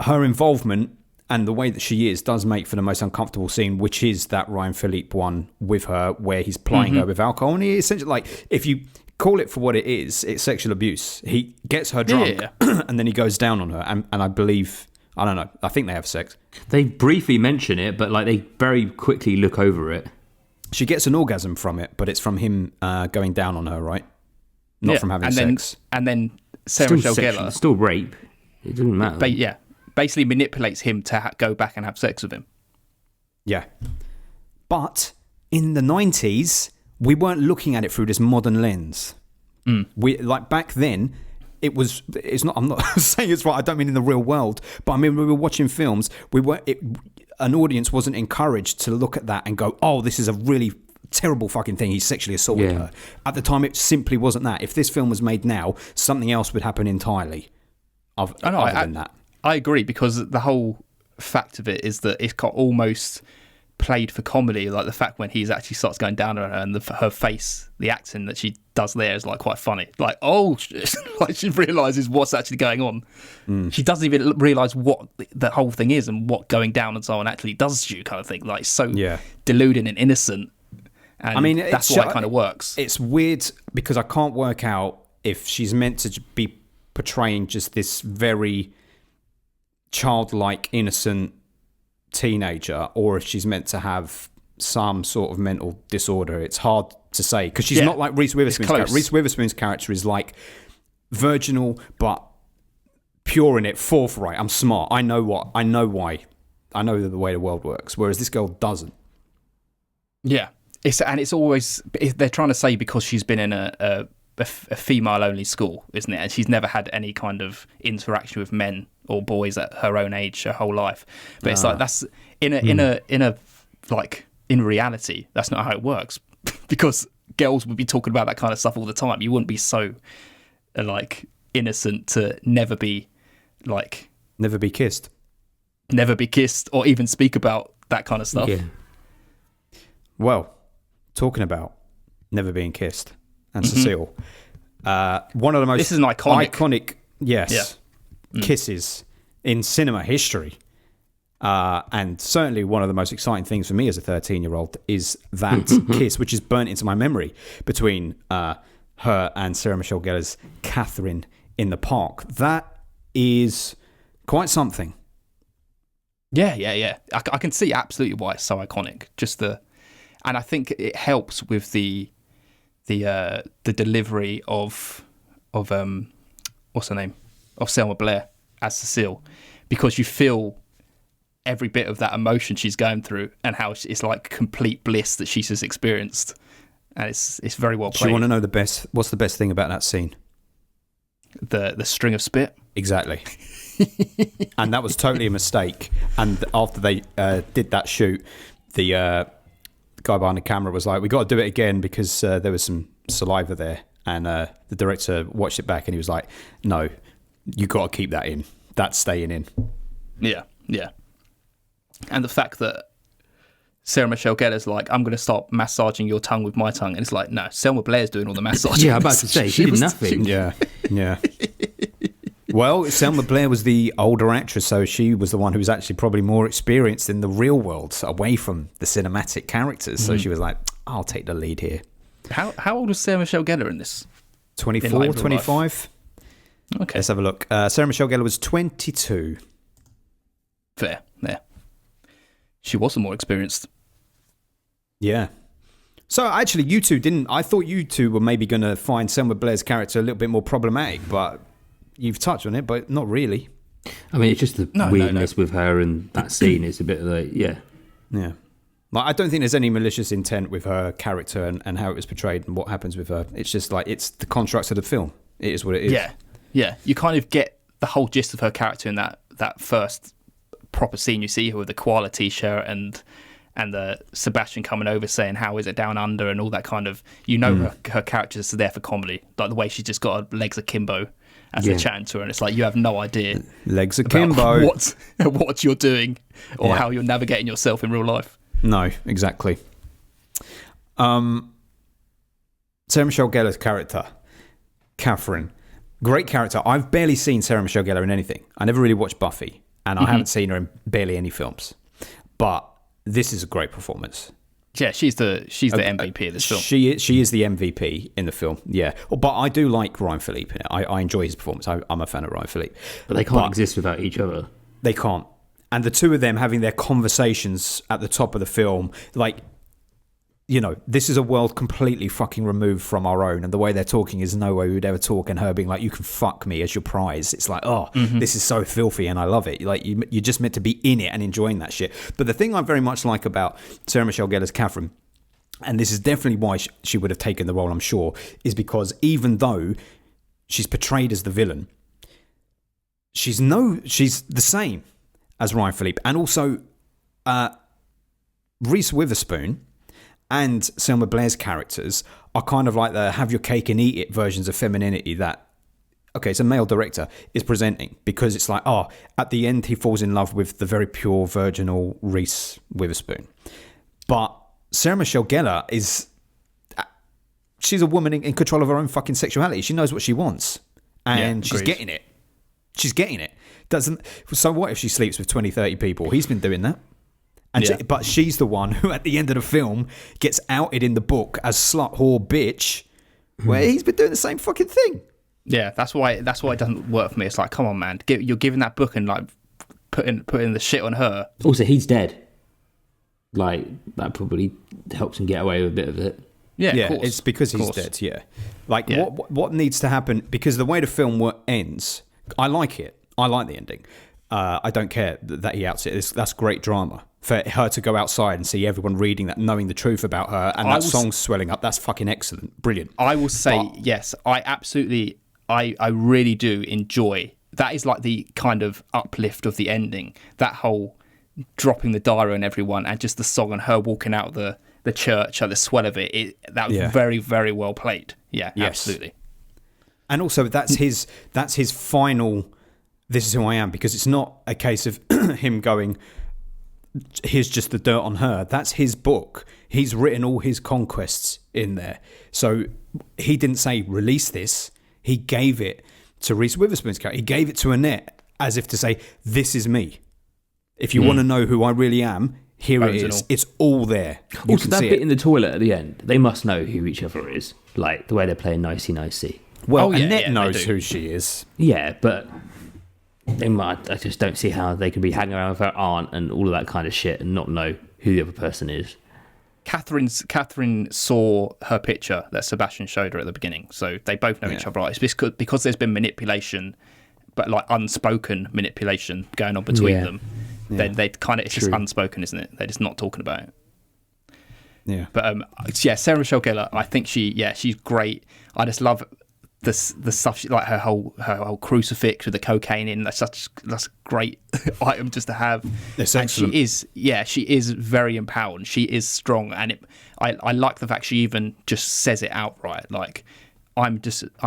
her involvement and the way that she is does make for the most uncomfortable scene, which is that Ryan Philippe one with her, where he's plying her with alcohol, and he essentially, like, if you call it for what it is, it's sexual abuse. He gets her drunk, and then he goes down on her, and I believe. I don't know. I think they have sex. They briefly mention it, but like they very quickly look over it. She gets an orgasm from it, but it's from him going down on her, right? Not from having sex. And then Sarah Michelle Gellar, still rape. It doesn't matter. basically manipulates him to go back and have sex with him. Yeah. But in the 90s, we weren't looking at it through this modern lens. We like back then. It's not. I'm not saying it's right. I don't mean in the real world, but I mean we were watching films. An audience wasn't encouraged to look at that and go, "Oh, this is a really terrible fucking thing. He sexually assaulted her." At the time, it simply wasn't that. If this film was made now, something else would happen entirely. Other than that, I agree, because the whole fact of it is that it's got almost played for comedy, like the fact when he actually starts going down on her and her face, the acting that she does there is like quite funny. Like, oh, like she realizes what's actually going on. She doesn't even realize what the whole thing is and what going down and so on actually does to you, kind of thing. Like, so deluded and innocent. And I mean, that's why it kind of works. It's weird because I can't work out if she's meant to be portraying just this very childlike, innocent teenager, or if she's meant to have some sort of mental disorder. It's hard to say, because she's not like Reese Witherspoon's character. Reese Witherspoon's character is like virginal but pure in it, forthright. I'm smart. I know why. I know the way the world works, whereas this girl doesn't. Yeah. It's always, they're trying to say because she's been in a female-only school, isn't it? And she's never had any kind of interaction with men or boys at her own age her whole life. But it's like, that's in reality, that's not how it works. Because girls would be talking about that kind of stuff all the time. You wouldn't be so like innocent to never be kissed, or even speak about that kind of stuff. Yeah. Well, talking about never being kissed and Cecile, one of the most this is an iconic kisses in cinema history, and certainly one of the most exciting things for me as a 13-year-old is that kiss, which is burnt into my memory, between her and Sarah Michelle Gellar's Catherine in the park. That is quite something. Yeah. I can see absolutely why it's so iconic. And I think it helps with the delivery of what's her name, of Selma Blair as Cecile, because you feel every bit of that emotion she's going through and how it's like complete bliss that she's just experienced, and it's very well played. Do you want to know what's the best thing about that scene? The string of spit. Exactly. And that was totally a mistake. And after they did that shoot, the guy behind the camera was like, "We got to do it again because there was some saliva there." And the director watched it back and he was like, "No, you got to keep that in. That's staying in." Yeah. And the fact that Sarah Michelle Gellar's like, "I'm going to stop massaging your tongue with my tongue," and it's like, no, Selma Blair's doing all the massaging. Yeah, I'm about to say she did nothing. Yeah. Well, Selma Blair was the older actress, so she was the one who was actually probably more experienced in the real world, away from the cinematic characters. So she was like, "I'll take the lead here." How old was Sarah Michelle Gellar in this? 24, 25. Okay. Let's have a look. Sarah Michelle Gellar was 22. Fair. Yeah. She was the more experienced. Yeah. So actually, you two didn't. I thought you two were maybe going to find Selma Blair's character a little bit more problematic, but you've touched on it, but not really. I mean, it's just the weirdness with her and that scene. It's a bit like, yeah. Like, I don't think there's any malicious intent with her character and how it was portrayed and what happens with her. It's just like, it's the constructs of the film. It is what it is. Yeah. You kind of get the whole gist of her character in that first proper scene. You see her with the koala t-shirt and the Sebastian coming over saying, "How is it down under?" and all that kind of. Her character's there for comedy, like the way she's just got her legs akimbo as they're chatting to her, and it's like you have no idea legs akimbo what you're doing or how you're navigating yourself in real life. No, exactly. Sarah Michelle Gellar's character, Catherine, great character. I've barely seen Sarah Michelle Gellar in anything. I never really watched Buffy, and I haven't seen her in barely any films. But this is a great performance. Yeah, she's the MVP of this film. She is the MVP in the film. Yeah, but I do like Ryan Phillippe in it. I enjoy his performance. I'm a fan of Ryan Phillippe. But they can't exist without each other. They can't. And the two of them having their conversations at the top of the film, like, you know, this is a world completely fucking removed from our own, and the way they're talking is no way we would ever talk, and her being like, you can fuck me as your prize. It's like, this is so filthy, and I love it. Like, you're just meant to be in it and enjoying that shit. But the thing I very much like about Sarah Michelle Gellar's Catherine, and this is definitely why she would have taken the role, I'm sure, is because even though she's portrayed as the villain, she's the same as Ryan Phillippe, and also Reese Witherspoon and Selma Blair's characters are kind of like the have your cake and eat it versions of femininity that, okay, it's a male director, is presenting, because it's like, at the end he falls in love with the very pure, virginal Reese Witherspoon. But Sarah Michelle Gellar she's a woman in control of her own fucking sexuality. She knows what she wants, and she's getting it. She's getting it. So what if she sleeps with 20, 30 people? He's been doing that. But she's the one who, at the end of the film, gets outed in the book as slut, whore, bitch, where he's been doing the same fucking thing. Yeah, that's why it doesn't work for me. It's like, come on, man, you're giving that book and like putting the shit on her. Also, he's dead. Like, that probably helps him get away with a bit of it. Yeah, of course. It's because he's dead. Yeah, like what needs to happen, because the way the film ends, I like it. I like the ending. I don't care that he outs it. That's great drama. For her to go outside and see everyone reading that, knowing the truth about her, and that song swelling up, that's fucking excellent. Brilliant. I will say, yes, I really do enjoy. That is like the kind of uplift of the ending. That whole dropping the diary on everyone and just the song and her walking out the church, the swell of it. That was very, very well played. Yeah, yes. Absolutely. And also, that's his final, this is who I am, because it's not a case of him going, here's just the dirt on her. That's his book. He's written all his conquests in there. So he didn't say, release this. He gave it to Reese Witherspoon's character. He gave it to Annette as if to say, this is me. If you want to know who I really am, here it is. It's all there. Also, that bit in the toilet at the end, they must know who each other is. Like, the way they're playing nicey-nicey. Well, Annette knows who she is. Yeah, but I just don't see how they can be hanging around with her aunt and all of that kind of shit and not know who the other person is. Catherine saw her picture that Sebastian showed her at the beginning, so they both know each other. It's because there's been manipulation, but like unspoken manipulation going on between them. Then they kind of, it's just unspoken, isn't it? They're just not talking about it. Yeah. But Sarah Michelle Gellar, I think she's great. I just love the stuff, like her whole crucifix with the cocaine in. That's a great item just to have. It's and excellent. she is very empowered. She is strong, and I like the fact she even just says it outright. Like, I'm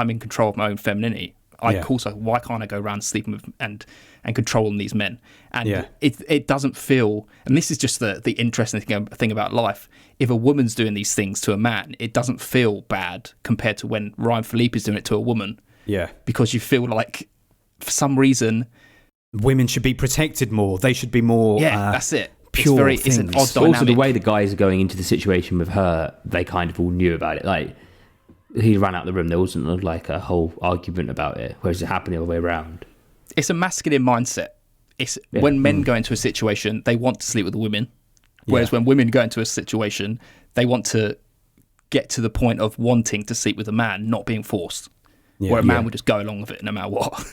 in control of my own femininity. Also, why can't I go around sleeping with and controlling these men? And it doesn't feel, and this is just the interesting thing about life. If a woman's doing these things to a man, it doesn't feel bad compared to when Ryan Phillippe is doing it to a woman. Yeah. Because you feel like, for some reason, women should be protected more. They should be more. Yeah, that's it. Pure it's an odd dynamic. Also, the way the guys are going into the situation with her, they kind of all knew about it. Like, he ran out the room. There wasn't like a whole argument about it, whereas it happened the other way around. It's a masculine mindset. It's when men go into a situation, they want to sleep with the women. Whereas when women go into a situation, they want to get to the point of wanting to sleep with a man, not being forced. Where a man would just go along with it no matter what.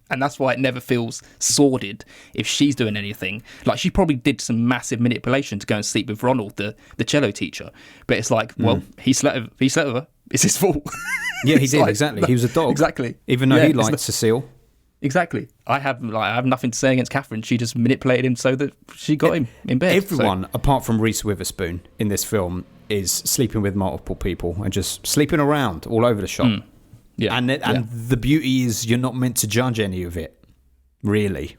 And that's why it never feels sordid if she's doing anything. Like, she probably did some massive manipulation to go and sleep with Ronald, the cello teacher. But it's like, well, he slept with her. It's his fault. Yeah, he did, exactly. He was a dog. Exactly. Even though he liked Cecile. Exactly. I have nothing to say against Catherine. She just manipulated him so that she got him in bed. Everyone, apart from Reese Witherspoon in this film, is sleeping with multiple people and just sleeping around all over the shop. Yeah. And the beauty is you're not meant to judge any of it, really.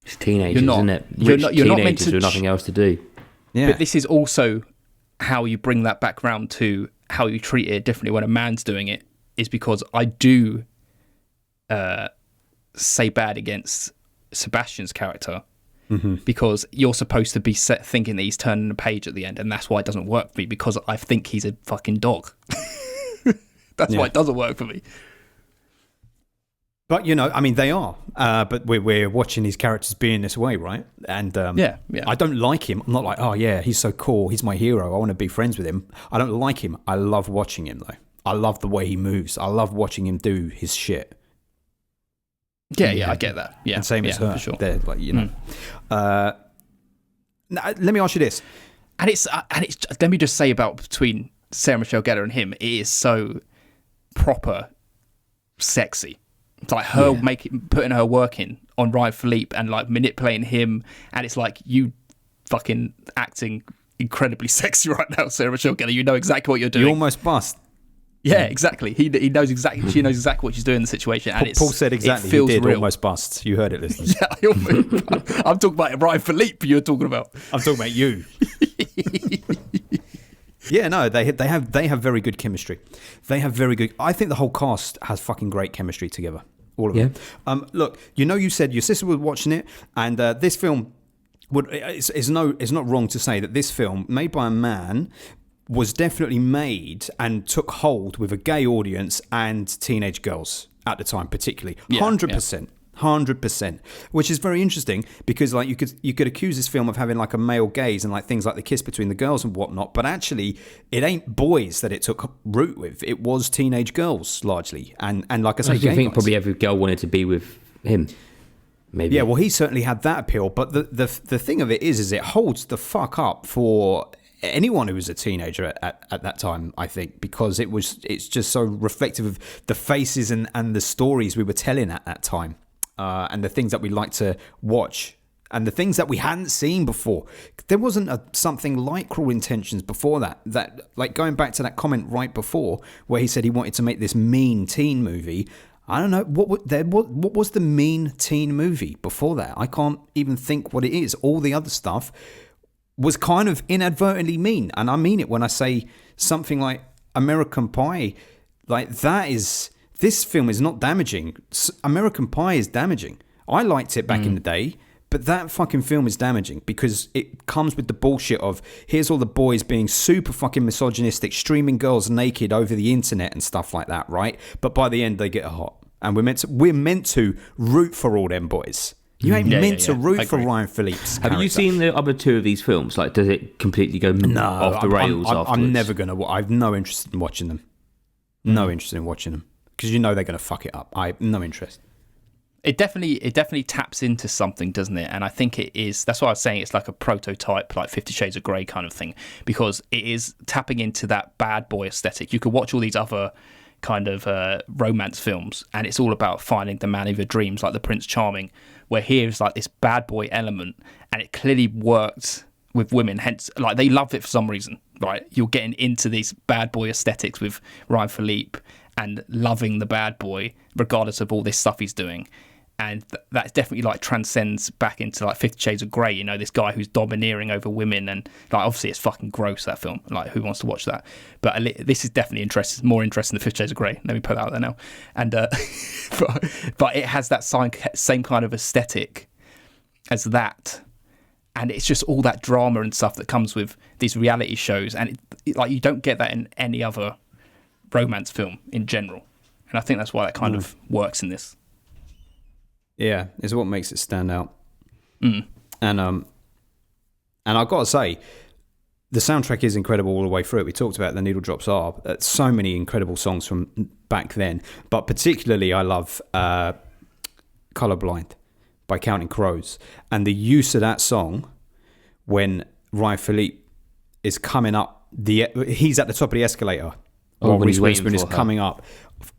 It's teenagers, isn't it? You're not meant to with nothing else to do. Yeah. But this is also how you bring that back round to how you treat it differently when a man's doing it, is because I do say bad against Sebastian's character because you're supposed to be thinking that he's turning a page at the end, and that's why it doesn't work for me, because I think he's a fucking dog. That's why it doesn't work for me. But, I mean, they are. But we're watching these characters being this way, right? And I don't like him. I'm not like, oh, yeah, he's so cool. He's my hero. I want to be friends with him. I don't like him. I love watching him, though. I love the way he moves. I love watching him do his shit. Yeah, I get that. Yeah, and same as her. For sure. They're like, now, let me ask you this. And it's let me just say about between Sarah Michelle Gellar and him, it is so proper sexy. It's like her putting her work in on Ryan Philippe and like manipulating him, and it's like you fucking acting incredibly sexy right now, Sarah Michelle Gellar. You know exactly what you're doing. You almost bust. Yeah, exactly. He knows exactly. She knows exactly what she's doing in the situation, and Paul said exactly. It feels you did real. Almost bust. You heard it, listeners. Yeah, I'm talking about Ryan Philippe. You're talking about. I'm talking about you. Yeah, no, they have very good chemistry. They have very good. I think the whole cast has fucking great chemistry together. All of them. Look, you said your sister was watching it, and this film is not wrong to say that this film, made by a man, was definitely made and took hold with a gay audience and teenage girls at the time, particularly. 100%. 100%, which is very interesting because like you could accuse this film of having like a male gaze and like things like the kiss between the girls and whatnot, but actually it ain't boys that it took root with. It was teenage girls largely, and like I say, I think probably every girl wanted to be with him. Maybe. Yeah, well, he certainly had that appeal, but the thing of it is it holds the fuck up for anyone who was a teenager at that time, I think, because it's just so reflective of the faces and the stories we were telling at that time. And the things that we like to watch and the things that we hadn't seen before. There wasn't something like Cruel Intentions before that like going back to that comment right before where he said he wanted to make this mean teen movie. I don't know what was the mean teen movie before that. I can't even think what it is. All the other stuff was kind of inadvertently mean, and I mean it when I say something like American Pie. Like that is. This film is not damaging. American Pie is damaging. I liked it back in the day, but that fucking film is damaging because it comes with the bullshit of here's all the boys being super fucking misogynistic, streaming girls naked over the internet and stuff like that, right? But by the end, they get hot, and we're meant to root for all them boys. You ain't meant to root for Ryan Phillippe's character. Have you seen the other two of these films? Like, does it completely go off the rails afterwards? I'm never gonna. I've no interest in watching them. No interest in watching them. Because they're going to fuck it up. I have no interest. It definitely taps into something, doesn't it? And I think it is. That's why I was saying it's like a prototype, like 50 Shades of Grey kind of thing, because it is tapping into that bad boy aesthetic. You could watch all these other kind of romance films, and it's all about finding the man of your dreams, like the Prince Charming, where here is like this bad boy element, and it clearly worked with women. Hence, like they love it for some reason, right? You're getting into these bad boy aesthetics with Ryan Philippe and loving the bad boy regardless of all this stuff he's doing, and that definitely like transcends back into like 50 Shades of Grey, this guy who's domineering over women, and like obviously it's fucking gross, that film, like who wants to watch that? But this is definitely more interesting than 50 Shades of Grey, let me put that out there now. And but it has that same kind of aesthetic as that, and it's just all that drama and stuff that comes with these reality shows, and like you don't get that in any other romance film in general, and I think that's why that kind of works in this. Yeah, it's what makes it stand out. And I've got to say, the soundtrack is incredible all the way through it. We talked about The Needle Drops Are. So many incredible songs from back then, but particularly I love Colorblind by Counting Crows, and the use of that song when Ryan Philippe is coming up he's at the top of the escalator. When Reese he's waiting Witherspoon is for her. coming up.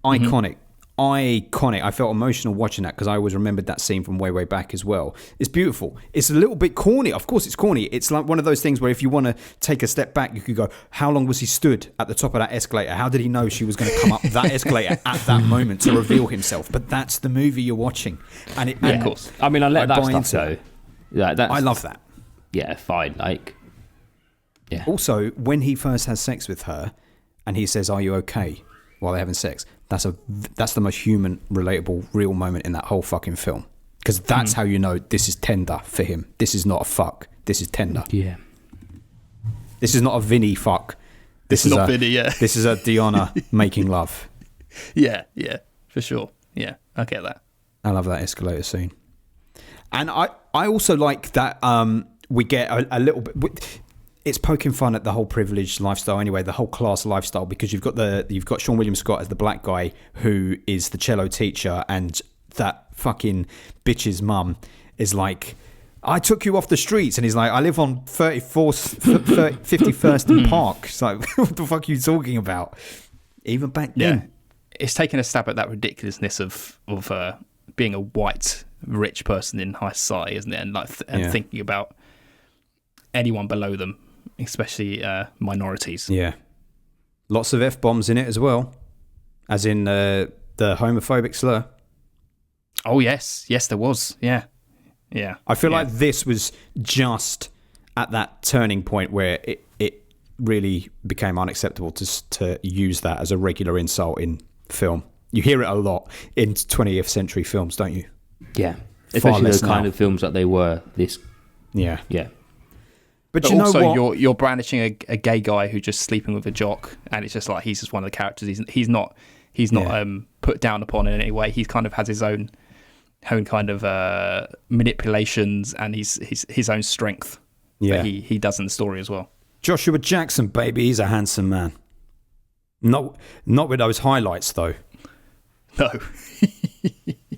Iconic. iconic. I felt emotional watching that because I always remembered that scene from way back as well. It's beautiful. It's a little bit corny. Of course it's corny. It's like one of those things where if you want to take a step back, you could go, how long was he stood at the top of that escalator? How did he know she was going to come up that escalator at that moment to reveal himself? But that's the movie you're watching. And of course. I mean, I let that stuff go. Yeah, I love that. Yeah, fine. Like, yeah. Also, when he first has sex with her and he says, "Are you okay?" while they're having sex, that's the most human, relatable, real moment in that whole fucking film. Because that's how you know this is tender for him. This is not a fuck. This is tender. Yeah. This is not a Vinny fuck. This is not Vinny, yeah. This is a Diana making love. Yeah, for sure. Yeah, I get that. I love that escalator scene. And I also like that we get a little bit... It's poking fun at the whole privileged lifestyle anyway, the whole class lifestyle, because you've got Sean William Scott as the black guy who is the cello teacher, and that fucking bitch's mum is like, I took you off the streets, and he's like, I live on 51st and Park. It's like, what the fuck are you talking about? Even back then. It's taking a stab at that ridiculousness of being a white rich person in high society, isn't it? And thinking about anyone below them, especially minorities. Yeah. Lots of F-bombs in it as well, as in the homophobic slur. Oh, yes, there was. Yeah. I feel like this was just at that turning point where it really became unacceptable to use that as a regular insult in film. You hear it a lot in 20th century films, don't you? Yeah. Especially the kind of films that they were. Yeah. But you also, know what? You're brandishing a gay guy who's just sleeping with a jock, and it's just like he's just one of the characters. He's not put down upon in any way. He kind of has his own kind of manipulations and his own strength that he does in the story as well. Joshua Jackson, baby, he's a handsome man. Not with those highlights though. No,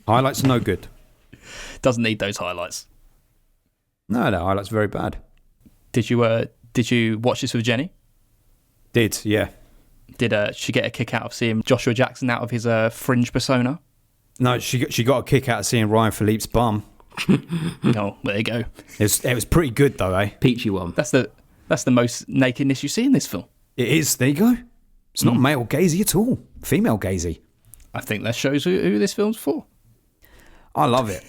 highlights are no good. Doesn't need those highlights. No, the highlights are very bad. Did you watch this with Jenny? Did, yeah. Did she get a kick out of seeing Joshua Jackson out of his fringe persona? No, she got a kick out of seeing Ryan Philippe's bum. Oh, there you go. It was pretty good though, eh? Peachy one. That's the most nakedness you see in this film. It is. There you go. It's not male gazy at all. Female gazy. I think that shows who this film's for. I love it.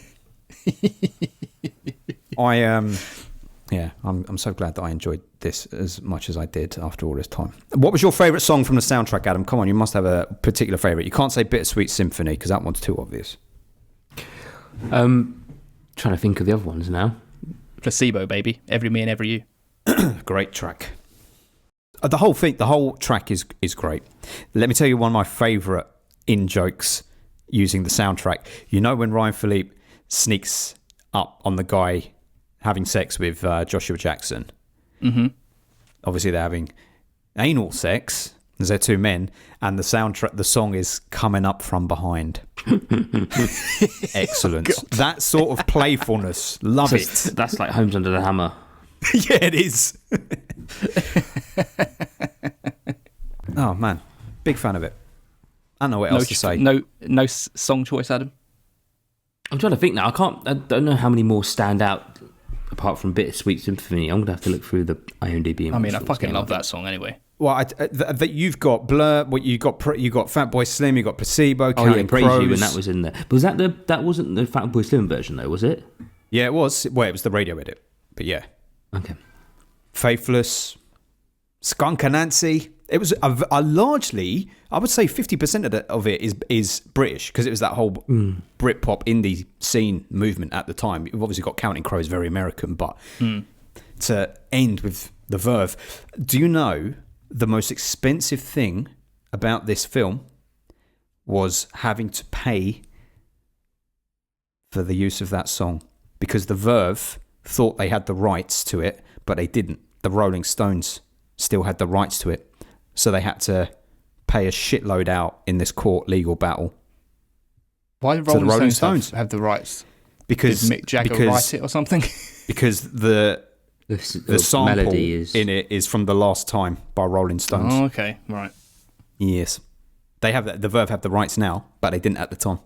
I'm so glad that I enjoyed this as much as I did after all this time. What was your favourite song from the soundtrack, Adam? Come on, you must have a particular favourite. You can't say Bittersweet Symphony because that one's too obvious. Trying to think of the other ones now. Placebo, baby. Every Me and Every You. Great track. The whole track is great. Let me tell you one of my favourite in-jokes using the soundtrack. You know when Ryan Phillippe sneaks up on the guy having sex with Joshua Jackson. Mm-hmm. Obviously, they're having anal sex. They're two men, and the song is Coming Up From Behind. Excellent. God. That sort of playfulness. Love it. That's like Homes Under the Hammer. Yeah, it is. Oh, man. Big fan of it. I don't know what else to say. No song choice, Adam? I'm trying to think now. I don't know how many more stand out apart from Bittersweet Symphony. I'm going to have to look through the IMDb. I mean, I fucking love that song anyway. Well, that you've got Blur, you got Fatboy Slim, you got Placebo, Counting Praise Crows. You, and that was in there. But was that wasn't the Fatboy Slim version though, was it? Yeah, it was. Well, it was the radio edit, but yeah. Okay. Faithless, Skunk Anansie. It was a largely, I would say 50% of it is British because it was that whole Britpop indie scene movement at the time. You've obviously got Counting Crows, very American, but to end with the Verve. Do you know the most expensive thing about this film was having to pay for the use of that song? Because the Verve thought they had the rights to it, but they didn't. The Rolling Stones still had the rights to it. So they had to pay a shitload out in this court legal battle. Why did Rolling Stones have the rights? Because did Mick Jagger write it or something? Because the sample melody in it is from The Last Time by Rolling Stones. Oh, okay, right. Yes. They have the Verve have the rights now, but they didn't at the time.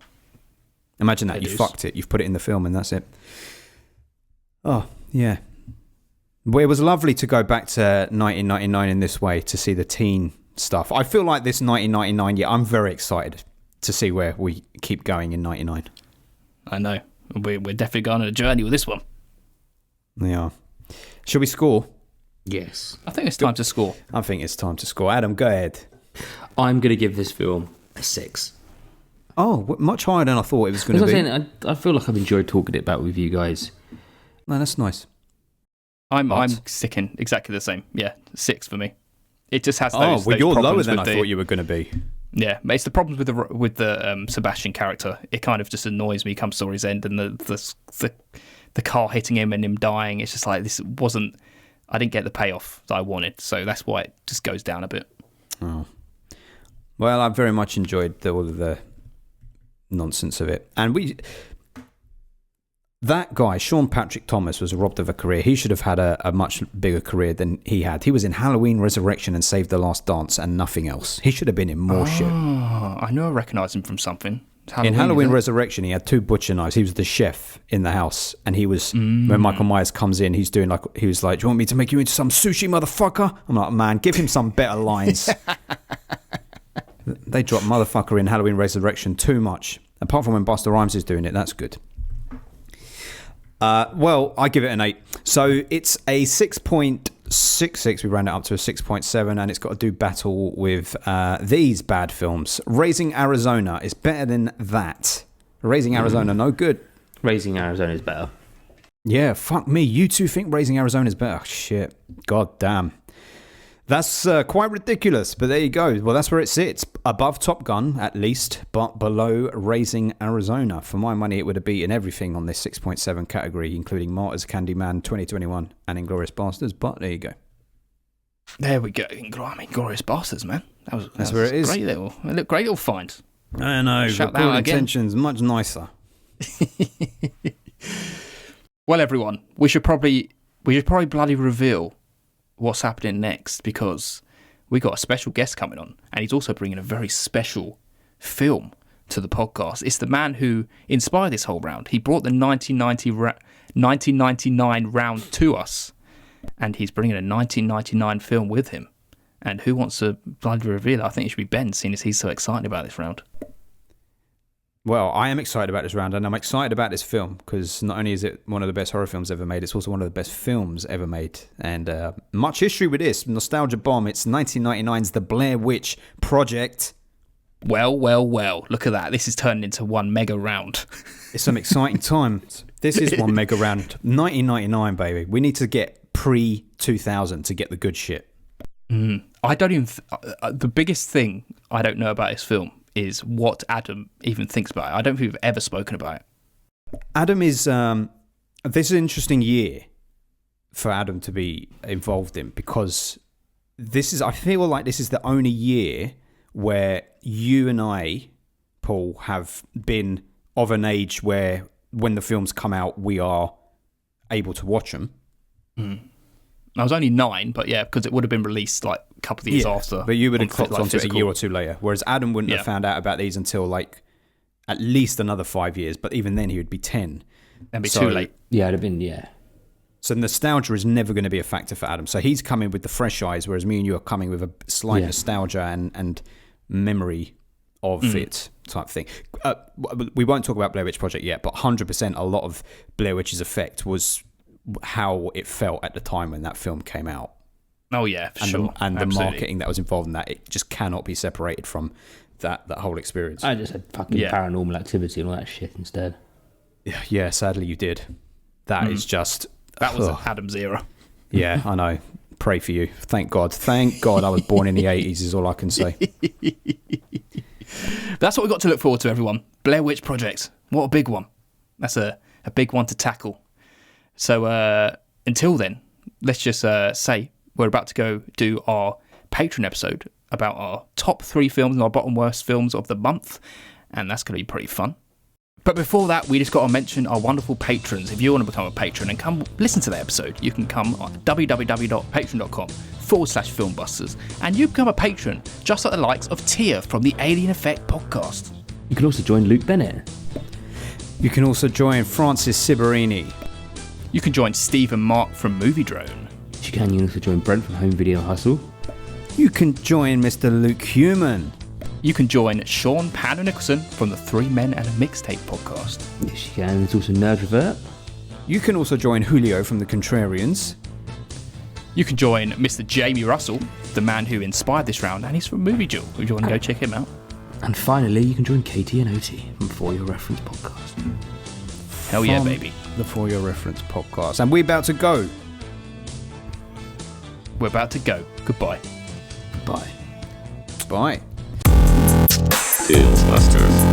Imagine that. You fucked it. You've put it in the film and that's it. Oh, yeah. Well, it was lovely to go back to 1999 in this way to see the teen stuff. I feel like this 1999, I'm very excited to see where we keep going in 99. I know. We're definitely going on a journey with this one. Yeah. Should we score? Yes. I think it's time to score. I think it's time to score. Adam, go ahead. I'm going to give this film a 6. Oh, much higher than I thought it was going to be. I feel like I've enjoyed talking it about with you guys. No, that's nice. I'm sticking exactly the same. Yeah, 6 for me. It just has those. Oh, well, you're lower than I thought you were going to be. Yeah, it's the problems with the Sebastian character. It kind of just annoys me come story's end, and the car hitting him and him dying. It's just like this wasn't. I didn't get the payoff that I wanted, so that's why it just goes down a bit. Oh, well, I very much enjoyed all of the nonsense of it, and that guy, Sean Patrick Thomas, was robbed of a career. He should have had a much bigger career than he had. He was in Halloween Resurrection and Save the Last Dance and nothing else. He should have been in more shit. I knew I recognised him from something. In Halloween Resurrection, he had 2 butcher knives. He was the chef in the house, and he was when Michael Myers comes in, he was like, "Do you want me to make you into some sushi, motherfucker?" I'm like, man, give him some better lines. They drop motherfucker in Halloween Resurrection too much. Apart from when Busta Rhymes is doing it, that's good. Well, I give it an 8. So it's a 6.66. We ran it up to a 6.7, and it's got to do battle with these bad films. Raising Arizona is better than that. Raising Arizona, no good. Raising Arizona is better. Yeah, fuck me. You two think Raising Arizona is better? Shit. God damn. That's quite ridiculous, but there you go. Well, that's where it sits. Above Top Gun, at least, but below Raising Arizona. For my money, it would have beaten everything on this 6.7 category, including Martyrs, Candyman, 2021, and Inglourious Basterds, but there you go. There we go. Inglourious Basterds, man. That's where it is. Great little find. I know, Shout but that Good out again. Intentions, much nicer. Well, everyone, we should probably bloody reveal what's happening next, because we got a special guest coming on, and he's also bringing a very special film to the podcast. It's the man who inspired this whole round. He brought the 1999 round to us, and he's bringing a 1999 film with him. And who wants to bloody reveal it? I think it should be Ben, seeing as he's so excited about this round. Well, I am excited about this round, and I'm excited about this film because not only is it one of the best horror films ever made, it's also one of the best films ever made. And much history with this. Nostalgia bomb. It's 1999's The Blair Witch Project. Well. Look at that. This is turning into one mega round. It's some exciting times. This is one mega round. 1999, baby. We need to get pre-2000 to get the good shit. I don't even... the biggest thing I don't know about this film is what Adam even thinks about it. I don't think we've ever spoken about it. Adam is... this is an interesting year for Adam to be involved in, because I feel like this is the only year where you and I, Paul, have been of an age where when the films come out, we are able to watch them. I was only 9, but yeah, because it would have been released like a couple of years after. But you would have clocked onto it a year or two later, whereas Adam wouldn't have found out about these until like at least another 5 years, but even then he would be 10. That'd be too late. Yeah, it'd have been, yeah. So nostalgia is never going to be a factor for Adam. So he's coming with the fresh eyes, whereas me and you are coming with a slight nostalgia and memory of it type thing. We won't talk about Blair Witch Project yet, but 100% a lot of Blair Witch's effect was how it felt at the time when that film came out. Oh yeah, for sure. And the marketing that was involved in that, it just cannot be separated from that whole experience. I just had fucking Paranormal Activity and all that shit instead. Yeah, sadly you did. That is just... That was Adam's era. Yeah, I know. Pray for you. Thank God. Thank God I was born in the 80s is all I can say. That's what we've got to look forward to, everyone. Blair Witch Project. What a big one. That's a big one to tackle. So until then, let's just say we're about to go do our Patreon episode about our top 3 films and our bottom worst films of the month. And that's going to be pretty fun. But before that, we just got to mention our wonderful patrons. If you want to become a patron and come listen to the episode, you can come on www.patreon.com/filmbusters and you become a patron, just like the likes of Tia from the Alien Effect podcast. You can also join Luke Bennett. You can also join Francis Ciberini. You can join Steve and Mark from Movie Drone. You can also join Brent from Home Video Hustle. You can join Mr. Luke Human. You can join Sean Pano Nicholson from the 3 Men and a Mixtape podcast. Yes, you can. There's also Nerd Revert. You can also join Julio from the Contrarians. You can join Mr. Jamie Russell, the man who inspired this round, and he's from Movie Jewel. If you want to go check him out. And finally, you can join Katie and Oti from For Your Reference podcast. Hell yeah, baby. The For Your Reference podcast. And we're about to go. We're about to go. Goodbye. Bye. Bye. Filmbusters.